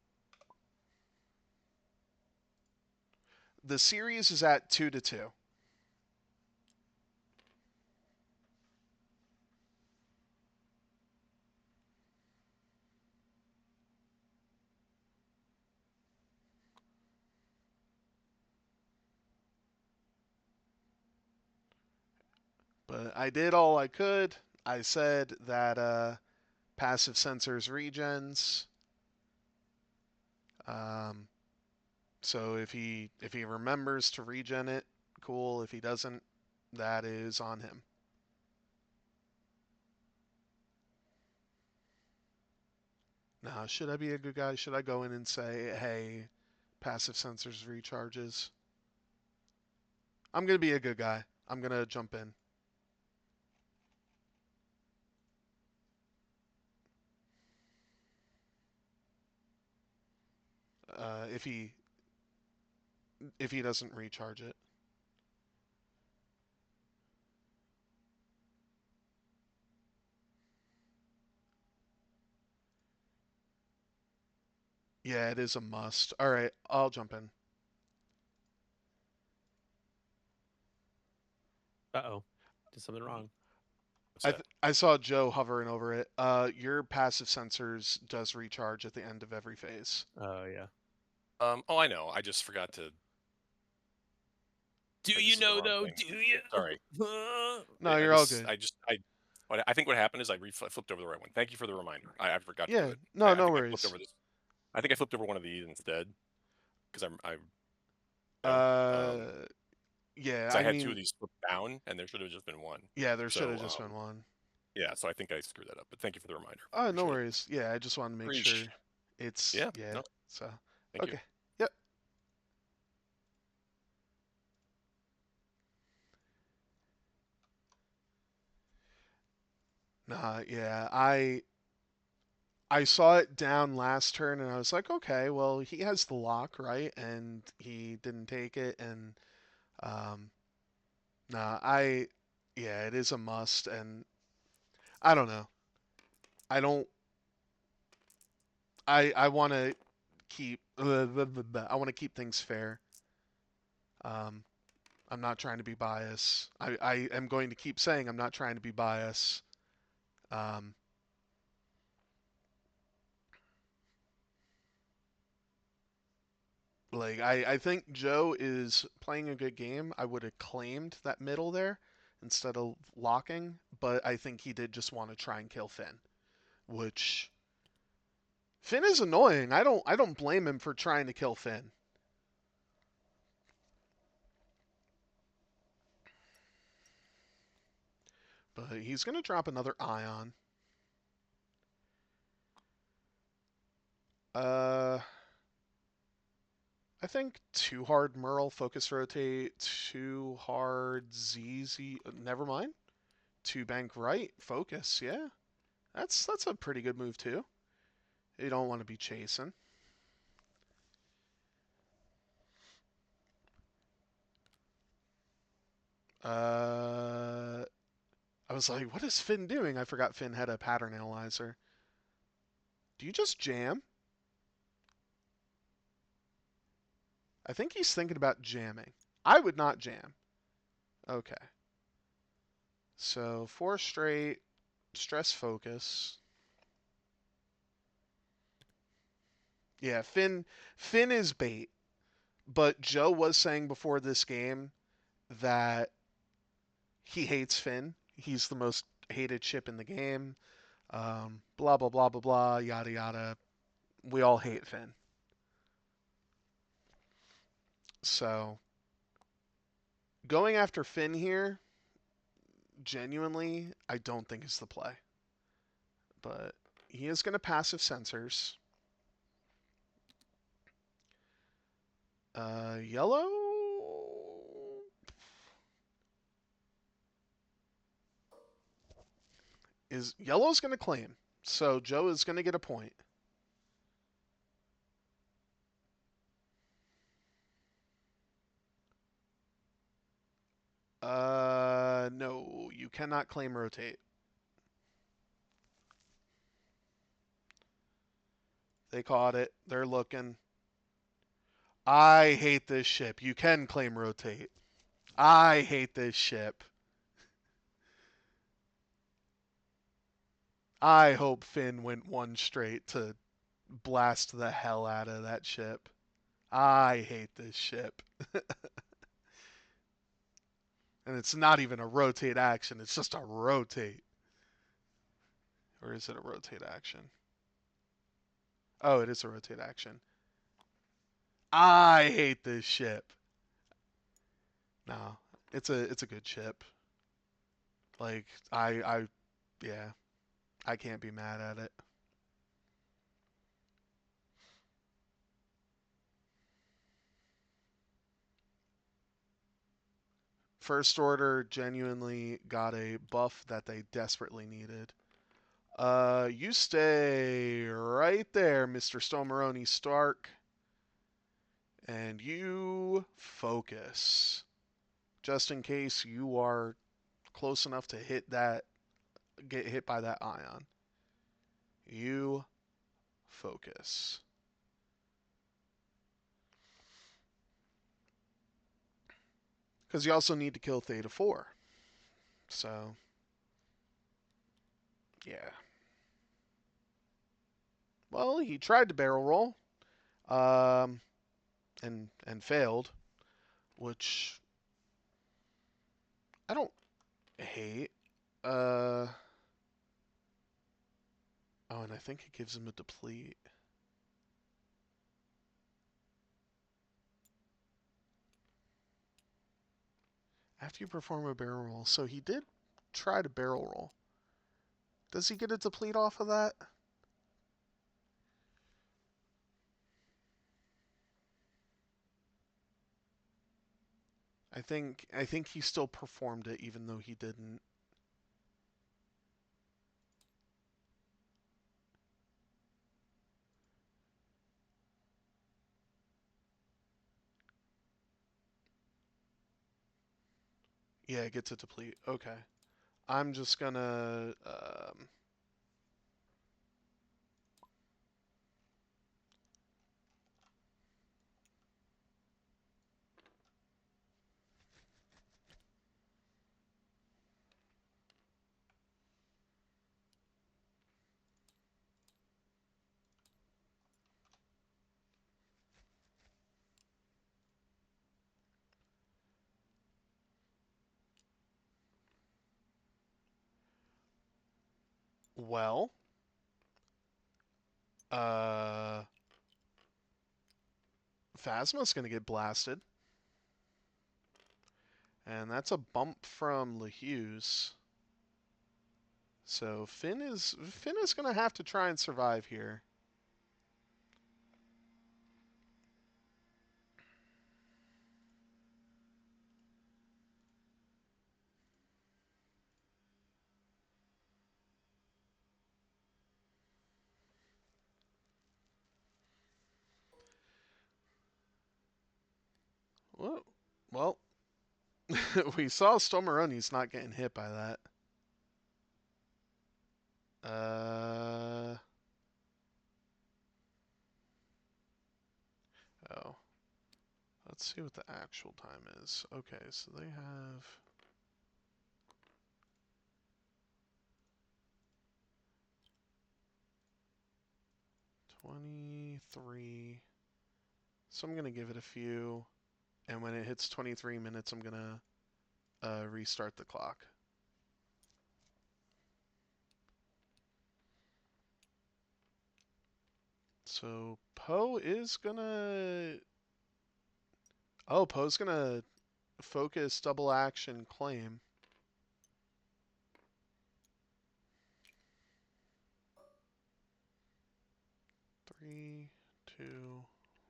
The series is at 2-2. But I did all I could. I said that passive sensors regens. Um, so if he remembers to regen it, cool. If he doesn't, that is on him. Now, should I be a good guy? Should I go in and say, hey, passive sensors recharges? I'm going to be a good guy. I'm going to jump in. If he doesn't recharge it. Yeah, it is a must. All right, I'll jump in. Uh-oh. Did something wrong. What's that? I saw Joe hovering over it. Your passive sensors does recharge at the end of every phase. Oh, yeah. Oh, I know. I just forgot to. Do This you is the know, wrong though? thing. Do you? Sorry. No, I you're all just, good. I just, I think what happened is I flipped over the right one. Thank you for the reminder. I forgot to do Yeah, it. no, I no think I flipped worries. over this. I think I flipped over one of these instead because I don't, Uh, yeah, because I I had two of mean, these flipped down and there should have just been one. yeah, there should have So, just been one. yeah, so I think I screwed that up. But thank you for the reminder. Oh, no Appreciate it. worries. Yeah, I just wanted to make sure it's, Yeah, yeah, no, so, thank you. okay. Yep. Nah, yeah, I saw it down last turn and I was like, okay, well, he has the lock, right? And he didn't take it. And, um, nah, yeah, it is a must. And I don't know. I don't, I want to keep, I want to keep things fair. Um, I'm not trying to be biased. I am going to keep saying I'm not trying to be biased. Um, like I think Joe is playing a good game. I would have claimed that middle there instead of locking, but I think he did just want to try and kill Finn, which Finn is annoying. I don't blame him for trying to kill Finn. But he's gonna drop another ion. Uh I think too hard Merle focus rotate, too hard ZZ never mind. Two bank right, focus, yeah. That's a pretty good move too. You don't want to be chasing. Uh, I was like, what is Finn doing? I forgot Finn had a pattern analyzer. Do you just jam? I think he's thinking about jamming. I would not jam. Okay. So 4 straight, stress focus. Yeah, Finn is bait. But Joe was saying before this game that he hates Finn. he's the most hated ship in the game. Blah blah blah blah blah, yada yada. We all hate Finn. So going after Finn here, genuinely, I don't think is the play. But he is going to passive sensors. Yellow is yellow's going to claim. So Joe is going to get a point. No, you cannot claim rotate. They caught it. They're looking. I hate this ship. You can claim rotate. I hate this ship. I hope Finn went one straight to blast the hell out of that ship. I hate this ship. And it's not even a rotate action, it's just a rotate. Or is it a rotate action? Oh, it is a rotate action. I hate this ship. No, it's a good ship. Like yeah, I can't be mad at it. First Order genuinely got a buff that they desperately needed. You stay right there, Mr. Stomaroni Stark. And you focus. Just in case you are close enough to get hit by that ion. You focus. Because you also need to kill Theta 4. So, yeah. Well, he tried to barrel roll, um, and failed, which I don't hate. Uh, oh, and I think it gives him a deplete. After you perform a barrel roll, so he did try to barrel roll. Does he get a deplete off of that? I think he still performed it even though he didn't. Yeah, it gets a deplete. Okay. I'm just gonna well, uh Phasma's gonna get blasted. And that's a bump from LeHughes. So Finn is gonna have to try and survive here. Whoa. Well, we saw Stomaroni's not getting hit by that. Uh oh. Let's see what the actual time is. Okay, so they have 23. So I'm gonna give it a few, and when it hits 23 minutes, I'm gonna restart the clock. So Poe is gonna. Oh, Poe's gonna focus double action claim. Three, two,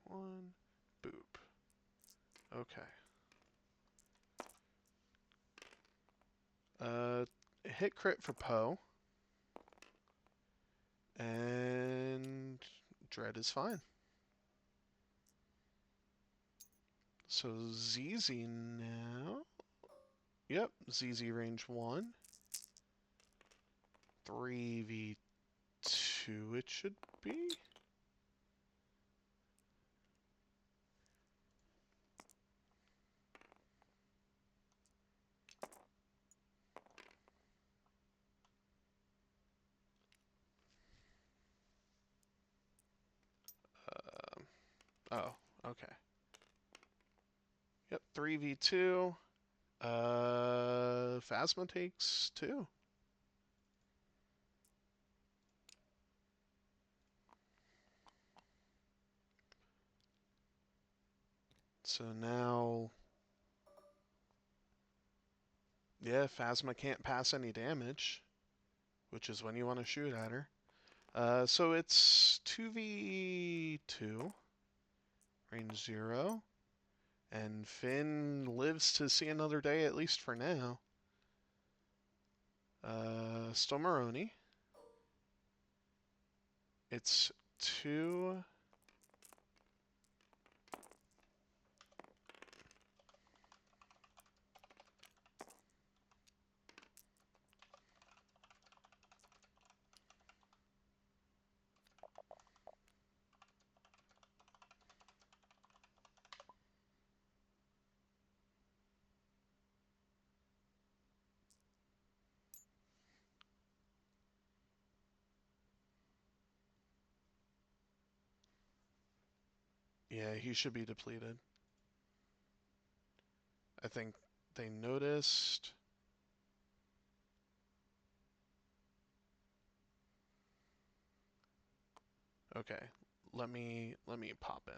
one, boop. Okay. Hit crit for Poe. And Dread is fine. So ZZ now. Yep, ZZ range 1. 3v2 it should be. Oh, okay. Yep, 3v2. Phasma takes 2. So now, yeah, Phasma can't pass any damage, which is when you want to shoot at her. So it's 2v2, range 0, and Finn lives to see another day, at least for now. Stomaroni. It's 2. Yeah, he should be depleted. I think they noticed. Okay, let me pop in.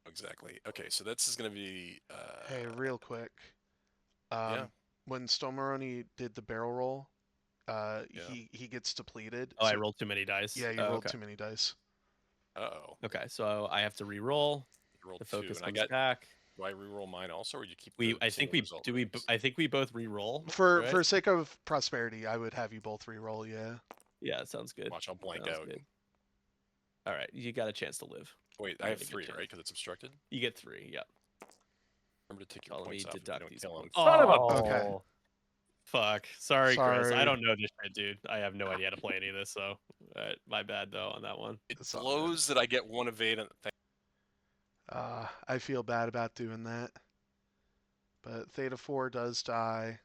Exactly. Okay, so this is gonna be. Hey, real quick. Yeah. When Stomaroni did the barrel roll, Yeah. he gets depleted. Oh, I So rolled too many dice. yeah, you Oh, rolled okay. too many dice. Uh-oh. Okay, so I have to re-roll. You rolled The 2, focus and I comes got. back. Do I re-roll mine also, or do you keep We, the I think single we result do. ratings? I think we both re-roll. For Right? sake of prosperity, I would have you both re-roll. Yeah. Yeah, sounds good. Watch, I'll blank Sounds out. good. All right, you got a chance to live. Wait, You I got have a good 3, chance. right? Because it's obstructed. You get 3. Yeah. Remember to take your So let me points off if you deduct don't these kill him. points. Son of a. Okay. Fuck. Sorry, Chris. I Sorry. don't know this shit, dude. I have no idea how to play any of this, so my bad though on that one. It It's all blows that I get 1 evade. I feel bad about doing that. But Theta 4 does die.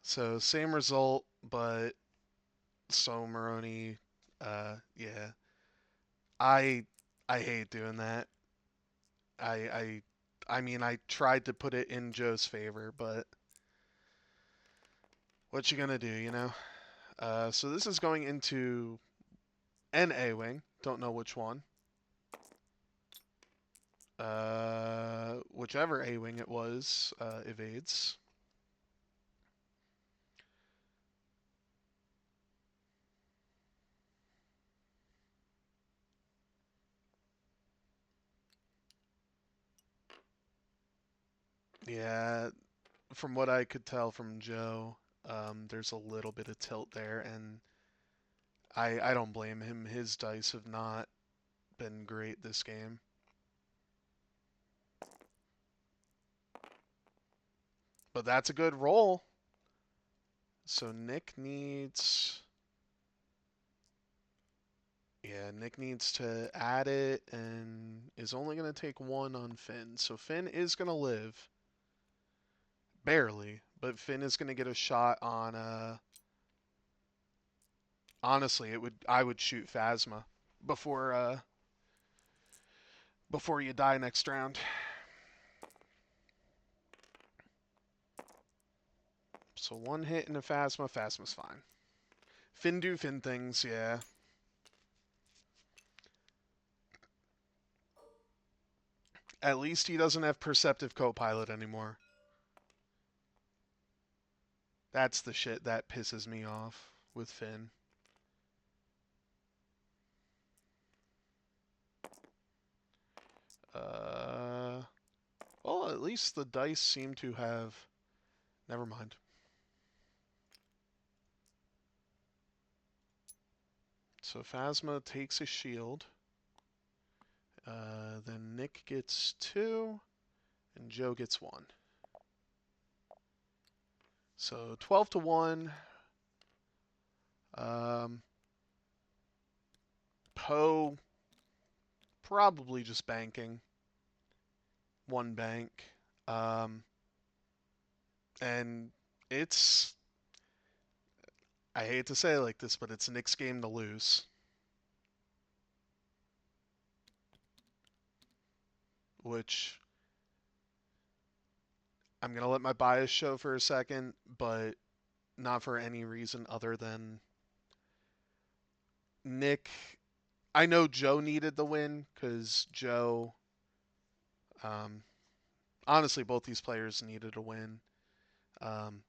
So same result, but Stomaroni, yeah. I I hate doing that. I I I mean I tried to put it in Joe's favor, but what you gonna do, you know? So this is going into an A-wing. Don't know which one. Whichever A-wing it was, evades. Yeah, from what I could tell from Joe, there's a little bit of tilt there, and I don't blame him. His dice have not been great this game. But that's a good roll. So Nick needs... Yeah, Nick needs to add it and is only going to take 1 on Finn. So Finn is going to live. Barely. But Finn is going to get a shot on... Honestly, I would shoot Phasma before you die next round. So 1 hit into Phasma. Phasma's fine. Finn do Finn things, yeah. At least he doesn't have Perceptive Copilot anymore. That's the shit that pisses me off with Finn. Well, at least the dice seem to have... Never mind. So Phasma takes a shield. Then Nick gets 2, and Joe gets 1. So 12 to 1. Poe probably just banking. 1 bank. And it's... I hate to say it like this, but it's Nick's game to lose. Which I'm going to let my bias show for a second, but not for any reason other than Nick. I know Joe needed the win because Joe, um, honestly, both these players needed a win. Um,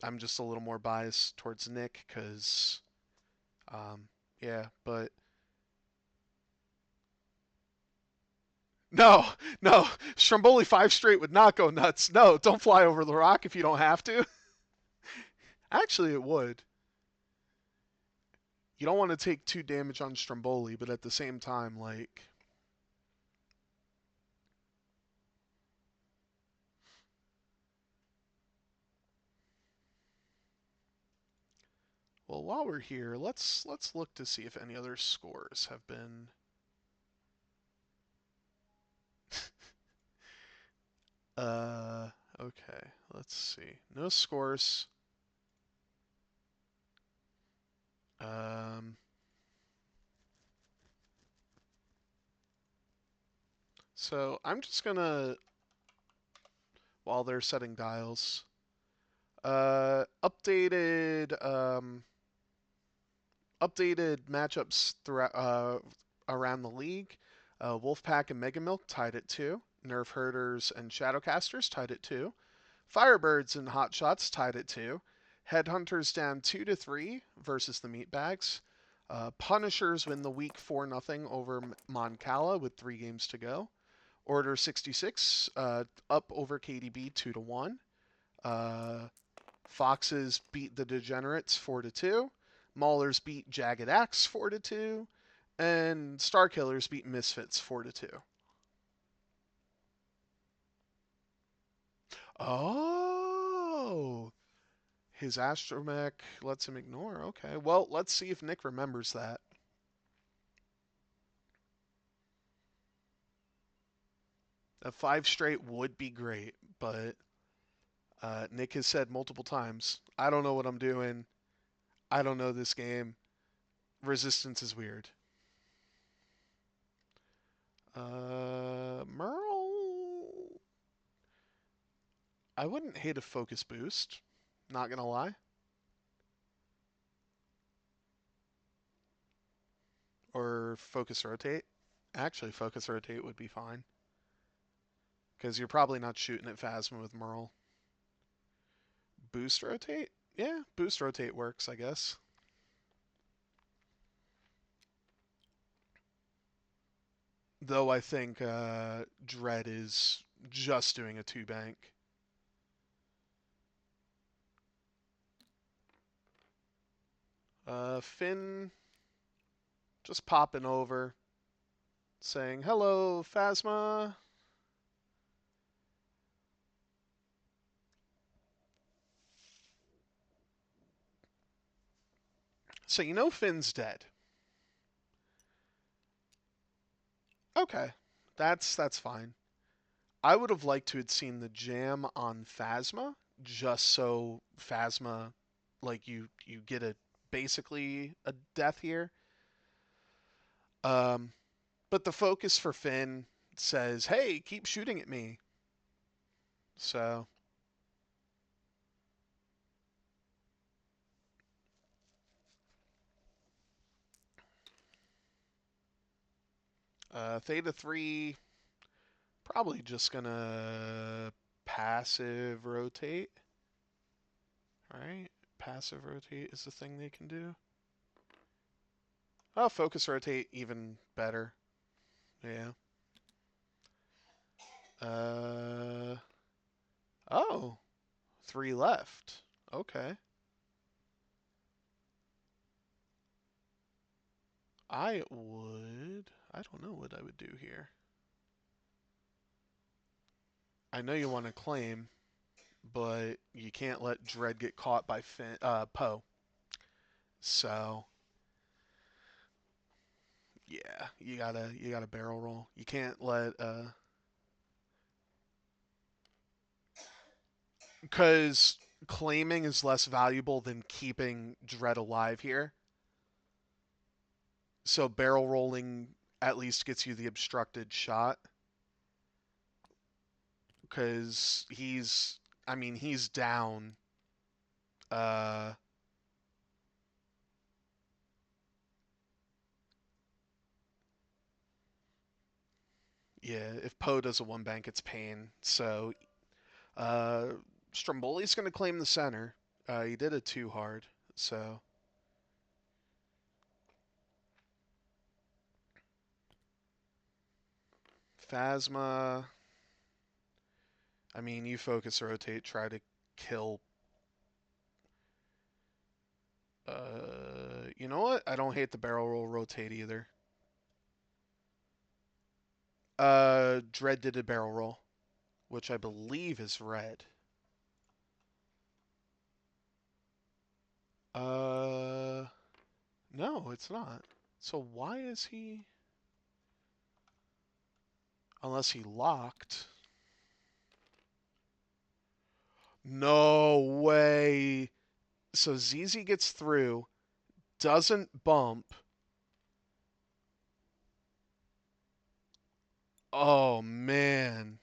I'm just a little more biased towards Nick because, yeah, but no, no, Stromboli 5 straight would not go nuts. No, don't fly over the rock if you don't have to. Actually, it would. You don't want to take 2 damage on Stromboli, but at the same time, like... Well, while we're here, let's look to see if any other scores have been... Okay, let's see. No scores. Um, so I'm just gonna, while they're setting dials, updated matchups throughout around the league. Wolfpack and Mega Milk tied at 2. Nerf Herders and Shadowcasters tied at 2. Firebirds and Hotshots tied at 2. Headhunters down 2 to 3 versus the Meatbags. Punishers win the week 4-0 over Moncala with 3 games to go. Order 66 up over KDB 2 to 1. Foxes beat the Degenerates 4 to 2. Maulers beat Jagged Axe 4 to 2. And Starkillers beat Misfits 4 to 2. Oh, his astromech lets him ignore. Okay, well, let's see if Nick remembers that. A 5 straight would be great, but Nick has said multiple times, I don't know what I'm doing. I don't know this game. Resistance is weird. Merle... I wouldn't hate a focus boost. Not gonna lie. Or focus rotate. Actually, focus rotate would be fine. Because you're probably not shooting at Phasma with Merle. Boost rotate? Yeah, boost rotate works, I guess. Though I think Dread is just doing a 2 bank. Finn just popping over, saying, hello, Phasma. So you know Finn's dead. Okay, that's fine. I would have liked to have seen the jam on Phasma, just so Phasma, like you get a basically a death here. Um, but the focus for Finn says, "Hey, keep shooting at me." So Theta 3, probably just gonna passive rotate. Right? Passive rotate is the thing they can do. Oh, focus rotate, even better. Yeah. Uh, oh, 3 left. Okay. I don't know what I would do here. I know you want to claim, but you can't let Dread get caught by Poe. So, yeah, you gotta barrel roll. You can't let because claiming is less valuable than keeping Dread alive here. So barrel rolling at least gets you the obstructed shot because he's down. Uh, yeah, if Poe does a one bank, it's pain. So uh, Stromboli's gonna claim the center. He did it too hard, so Phasma. You focus rotate, try to kill. You know what? I don't hate the barrel roll rotate either. Dread did a barrel roll, which I believe is red. No, it's not. So why is he? Unless he locked. No way. So ZZ gets through, doesn't bump. Oh man.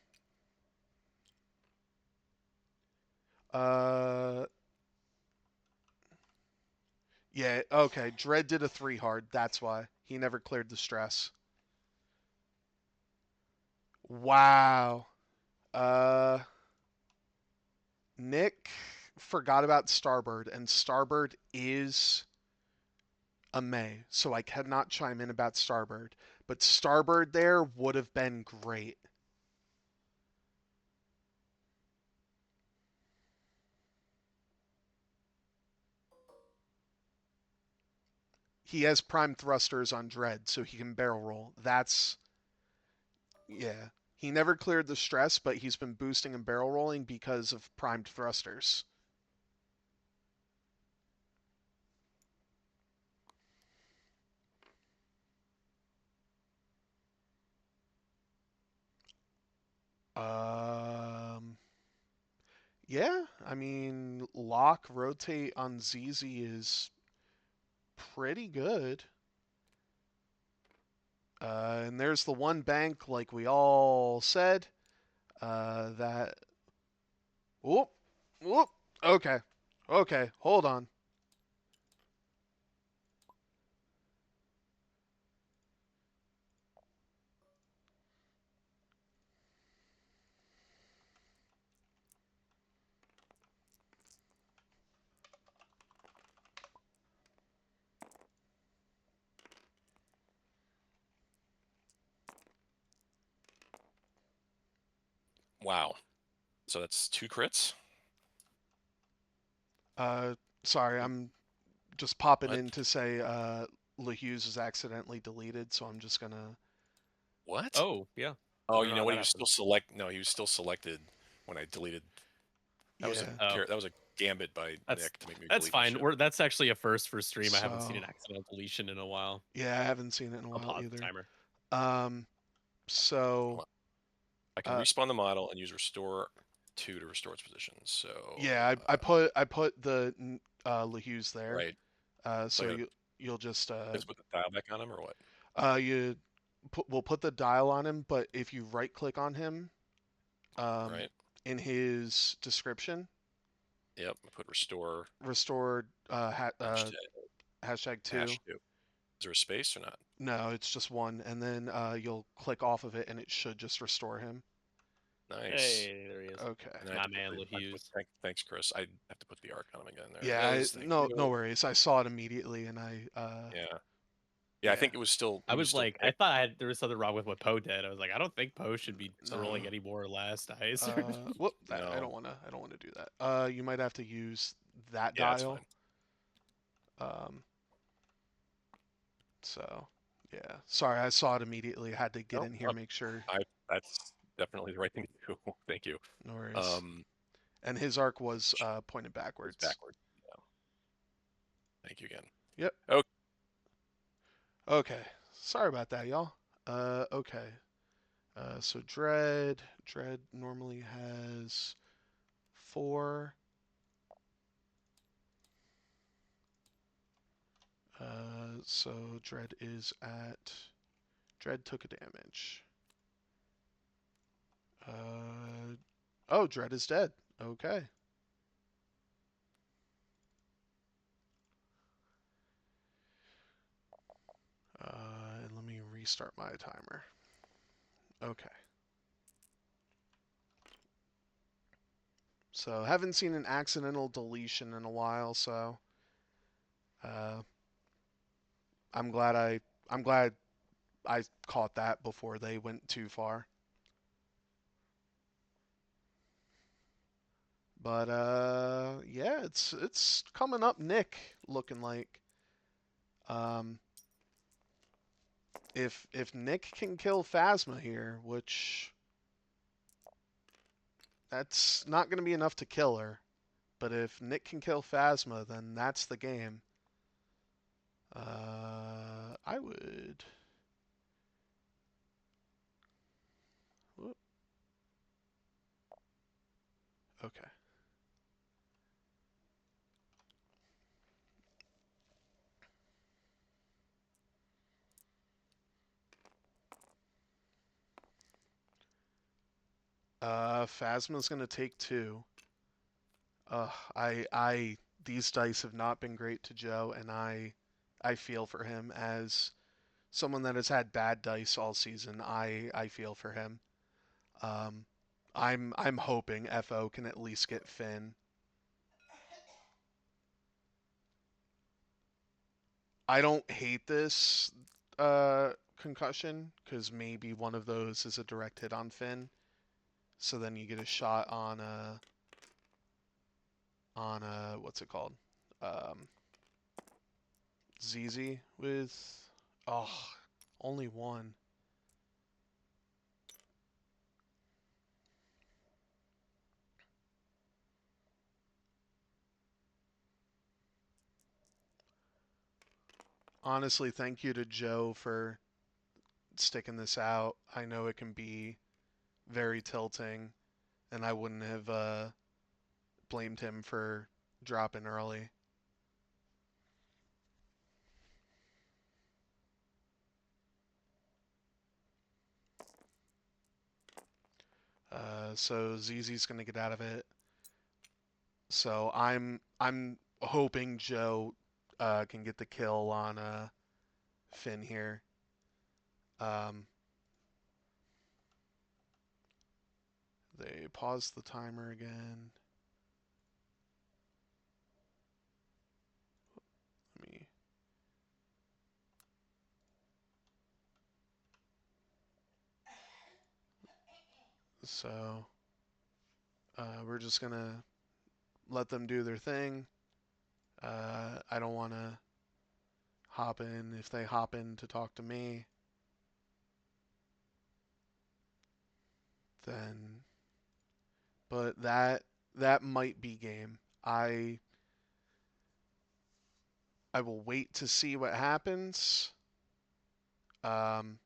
Uh, yeah, okay. Dread did a 3 hard. That's why. He never cleared the stress. Wow. Uh, Nick forgot about Starbird, and Starbird is a May, so I cannot chime in about Starbird. But Starbird there would have been great. He has prime thrusters on Dread, so he can barrel roll. Yeah. He never cleared the stress, but he's been boosting and barrel rolling because of primed thrusters. Um, yeah, lock rotate on ZZ is pretty good. And there's the one bank, like we all said, that. Whoop, whoop. Okay, okay, hold on. Wow. So that's 2 crits. Sorry, I'm just popping What? in to say LaHughes is accidentally deleted, so I'm just gonna. What? Oh, yeah. I Oh, don't you know know how what? that He was happened. still select. No, he was still selected when I deleted. That was a Yeah, Oh, that was a gambit by that's Nick to make me that's delete my fine. shit. That's actually a first for stream. I haven't seen so an accidental deletion in a while. yeah, I haven't seen it in a I'll while pause the either. timer. Um, so Well, I can uh, respawn the model and use restore 2 to restore its position. So yeah, I put the LaHughes there. right. So I So gotta you'll just just put the dial back on him or what? you we'll put the dial on him, but if you right click on him, um, Right. in his description, Yep. I put restore restore hashtag hashtag hash 2. 2. there a space or not? No, it's just one, and then you'll click off of it, and it should just restore him. Nice. Hey, there he is. Okay. And I have My to put man, the, Lou I have to put, Hughes. thanks, Chris. I have to put the arc on him again there. Yeah, Yes, thank no you. worries. I saw it immediately, and Yeah. Yeah, I yeah, think it was still I was like, I picked. thought there was something wrong with what Poe did. I was like, I don't think Poe should be no. rolling any more or less dice. Whoop, that No. I don't wanna do that. You might have to use that Yeah, it's dial. fine. Um, so yeah. Sorry, I saw it immediately. I had to get No, in here, make sure. that's definitely the right thing to do. Thank you. No worries. Um, And his arc was pointed it's backwards. backward. Yeah. Thank you again. Yep. Okay. Okay. Sorry about that, y'all. Okay. So Dread normally has 4. So Dread took a damage. Oh, Dread is dead. Okay. And let me restart my timer. Okay. So haven't seen an accidental deletion in a while, so uh, I'm glad I caught that before they went too far. But yeah, it's coming up Nick looking like. Um, if Nick can kill Phasma here, which that's not going to be enough to kill her, but if Nick can kill Phasma, then that's the game. I would. Whoop. Okay. Phasma's gonna take 2. These dice have not been great to Joe, and I feel for him as someone that has had bad dice all season. I feel for him. Um, I'm hoping FO can at least get Finn. I don't hate this concussion because maybe one of those is a direct hit on Finn, so then you get a shot on what's it called? Um, ZZ with oh only one. Honestly, thank you to Joe for sticking this out. I know it can be very tilting, and I wouldn't have blamed him for dropping early. So ZZ's gonna get out of it. So I'm hoping Joe can get the kill on Finn here. Um, they pause the timer again. Let me. So we're just gonna let them do their thing. I don't want to hop in if they hop in to talk to me. Then, but that might be game. I will wait to see what happens. Um,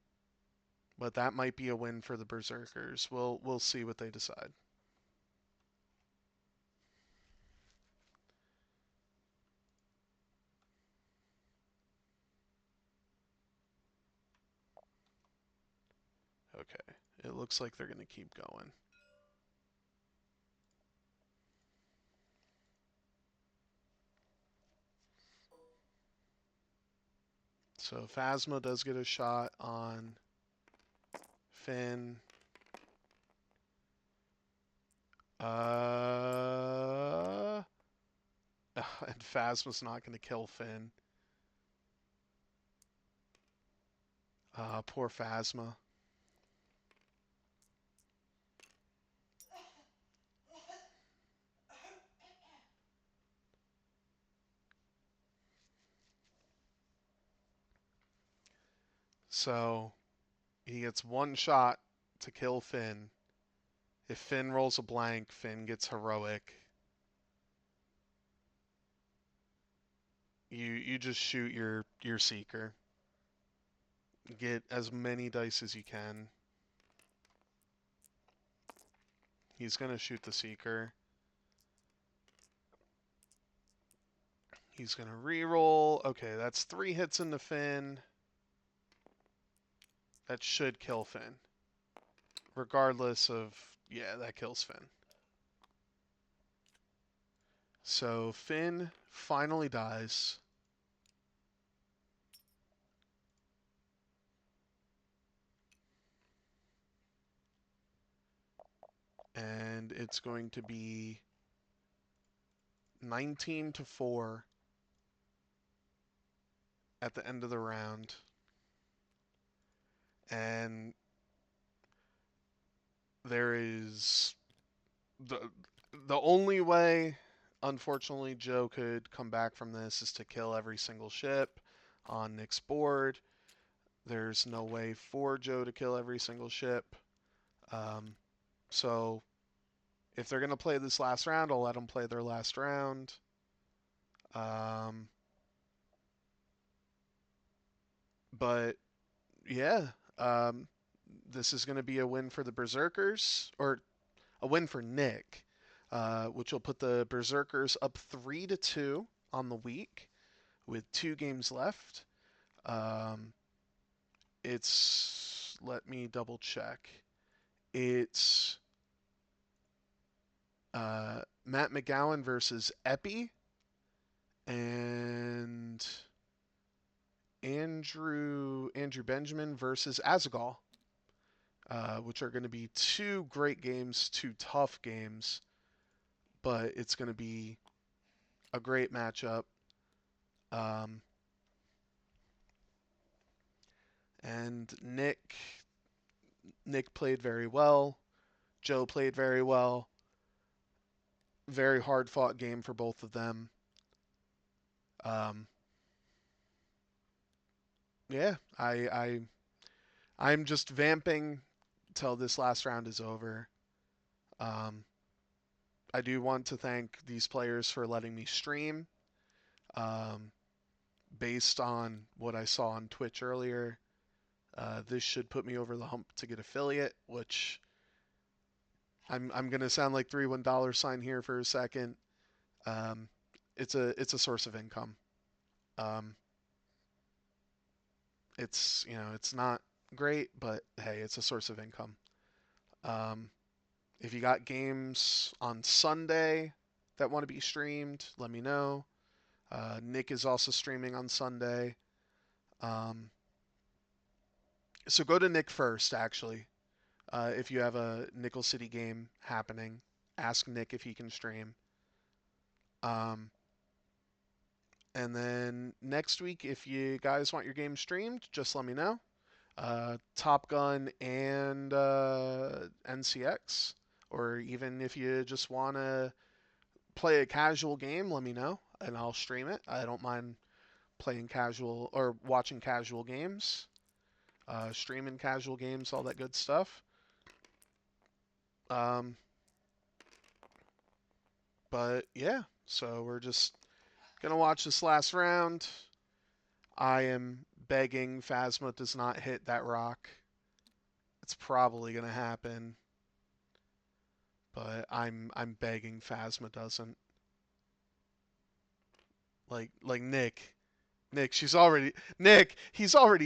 but that might be a win for the Berserkers. We'll see what they decide. Okay. It looks like they're going to keep going. So Phasma does get a shot on Finn. And Phasma's not going to kill Finn. Poor Phasma. So he gets one shot to kill Finn. If Finn rolls a blank, Finn gets heroic. You just shoot your seeker. Get as many dice as you can. He's gonna shoot the seeker. He's gonna re-roll. Okay, that's 3 hits into Finn. That should kill Finn. Regardless of, yeah, that kills Finn. So Finn finally dies. And it's going to be 19-4 at the end of the round. And there is the only way, unfortunately, Joe could come back from this is to kill every single ship on Nick's board. There's no way for Joe to kill every single ship. So if they're going to play this last round, I'll let them play their last round. But yeah, this is going to be a win for the Berserkers, or a win for Nick, which will put the Berserkers up 3-2 on the week with 2 games left. Let me double check. It's Matt McGowan versus Epi and Andrew Benjamin versus Azagal, which are going to be 2 great games, 2 tough games, but it's going to be a great matchup. And Nick played very well. Joe played very well. Very hard fought game for both of them. Yeah, I'm just vamping till this last round is over. I do want to thank these players for letting me stream. Um, Based on what I saw on Twitch earlier, this should put me over the hump to get affiliate, which I'm gonna sound like $3 here for a second. It's a source of income. Um, it's not great, but hey, it's a source of income. Um, if you got games on Sunday that want to be streamed, let me know. Nick is also streaming on Sunday. So go to Nick first, actually. If you have a Nickel City game happening, ask Nick if he can stream. And then next week, if you guys want your game streamed, just let me know. Top Gun and NCX, or even if you just want to play a casual game, let me know and I'll stream it. I don't mind playing casual or watching casual games, streaming casual games, all that good stuff. Um, but yeah, so we're just gonna watch this last round. I am begging Phasma does not hit that rock. It's probably gonna happen, but I'm begging Phasma doesn't. Like Nick, Nick, he's already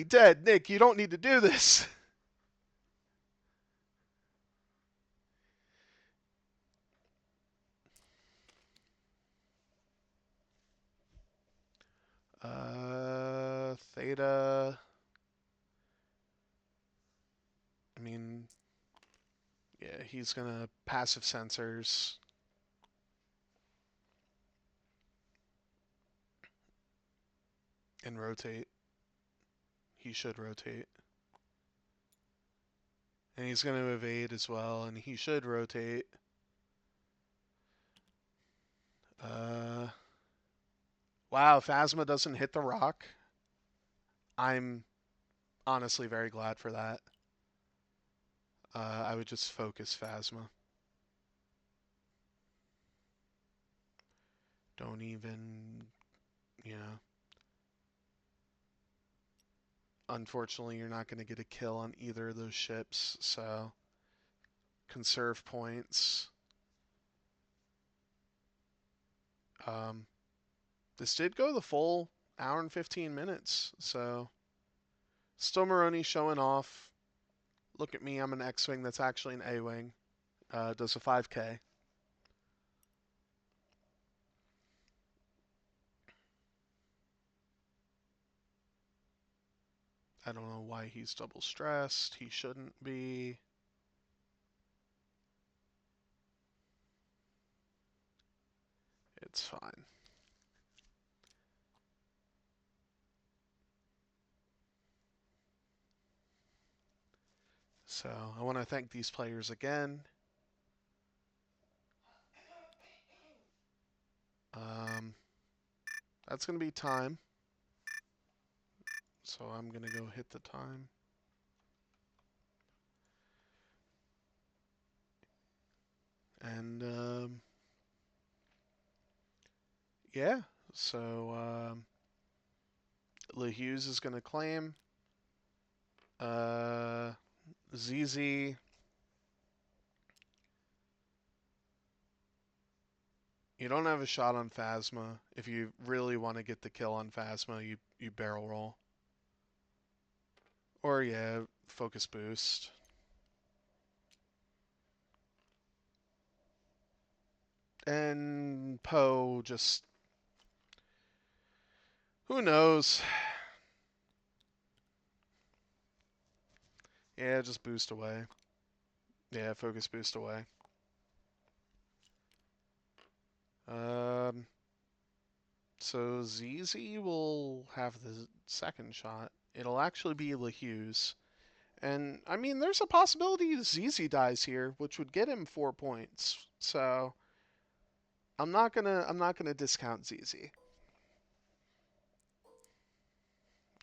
dead. Nick, you don't need to do this. Thank Theta. I mean, yeah, he's gonna passive sensors and rotate. He should rotate. And he's gonna evade as well, and he should rotate. Uh, wow, Phasma doesn't hit the rock. I'm honestly very glad for that. I would just focus Phasma. Don't even, you know. Unfortunately, you're not going to get a kill on either of those ships, so conserve points. Um, this did go the full hour and 15 minutes, so still Maroni showing off. Look at me, I'm an X-Wing that's actually an A-Wing. Does a 5K. I don't know why he's double stressed. He shouldn't be. It's fine. So I want to thank these players again. That's going to be time. So I'm going to go hit the time. And yeah, so LeHughes is going to claim. ZZ. You don't have a shot on Phasma. If you really want to get the kill on Phasma, you barrel roll. Or yeah, focus boost. And Poe just, who knows? Yeah, just boost away. Yeah, focus boost away. Um, so ZZ will have the second shot. It'll actually be LeHughes. And I mean, there's a possibility ZZ dies here, which would get him 4 points. So I'm not gonna discount ZZ.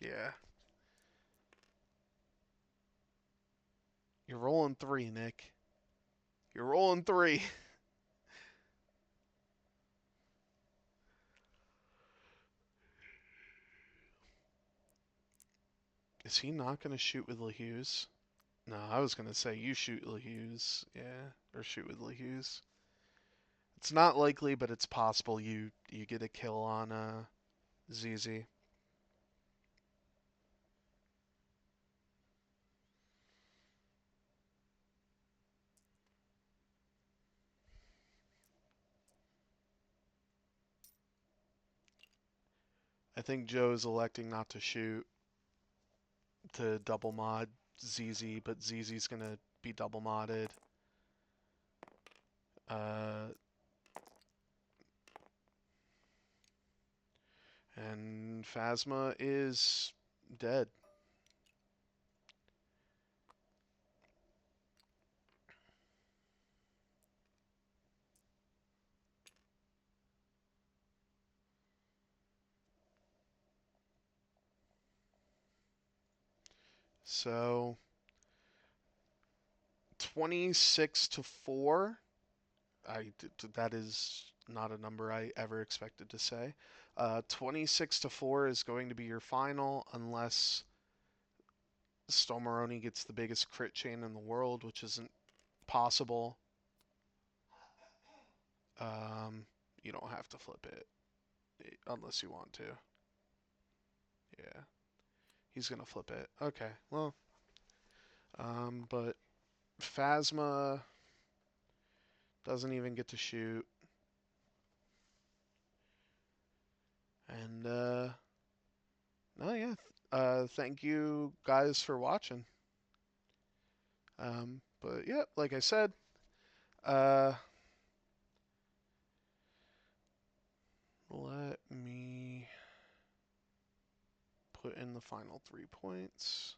Yeah. You're rolling 3, Nick. You're rolling 3. Is he not gonna shoot with LeHughes? No, I was gonna say you shoot LeHughes. Yeah, or shoot with LeHughes. It's not likely, but it's possible you get a kill on ZZ. I think Joe is electing not to shoot to double mod ZZ, but ZZ's gonna be double modded. Uh, and Phasma is dead. So 26-4. That is not a number I ever expected to say. 26-4 is going to be your final unless Stomaroni gets the biggest crit chain in the world, which isn't possible. Um, you don't have to flip it unless you want to. Yeah, he's gonna flip it. Okay, well, but Phasma doesn't even get to shoot, and no, yeah, thank you guys for watching. But yeah, like I said, uh, let me put in the final 3 points.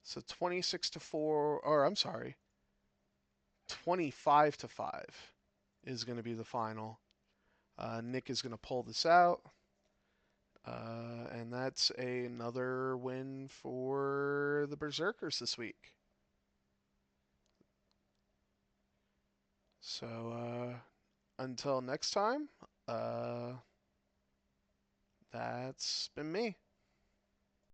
So 26-4, or I'm sorry, 25-5 is going to be the final. Nick is going to pull this out. And that's another win for the Berserkers this week. So until next time, that's been me.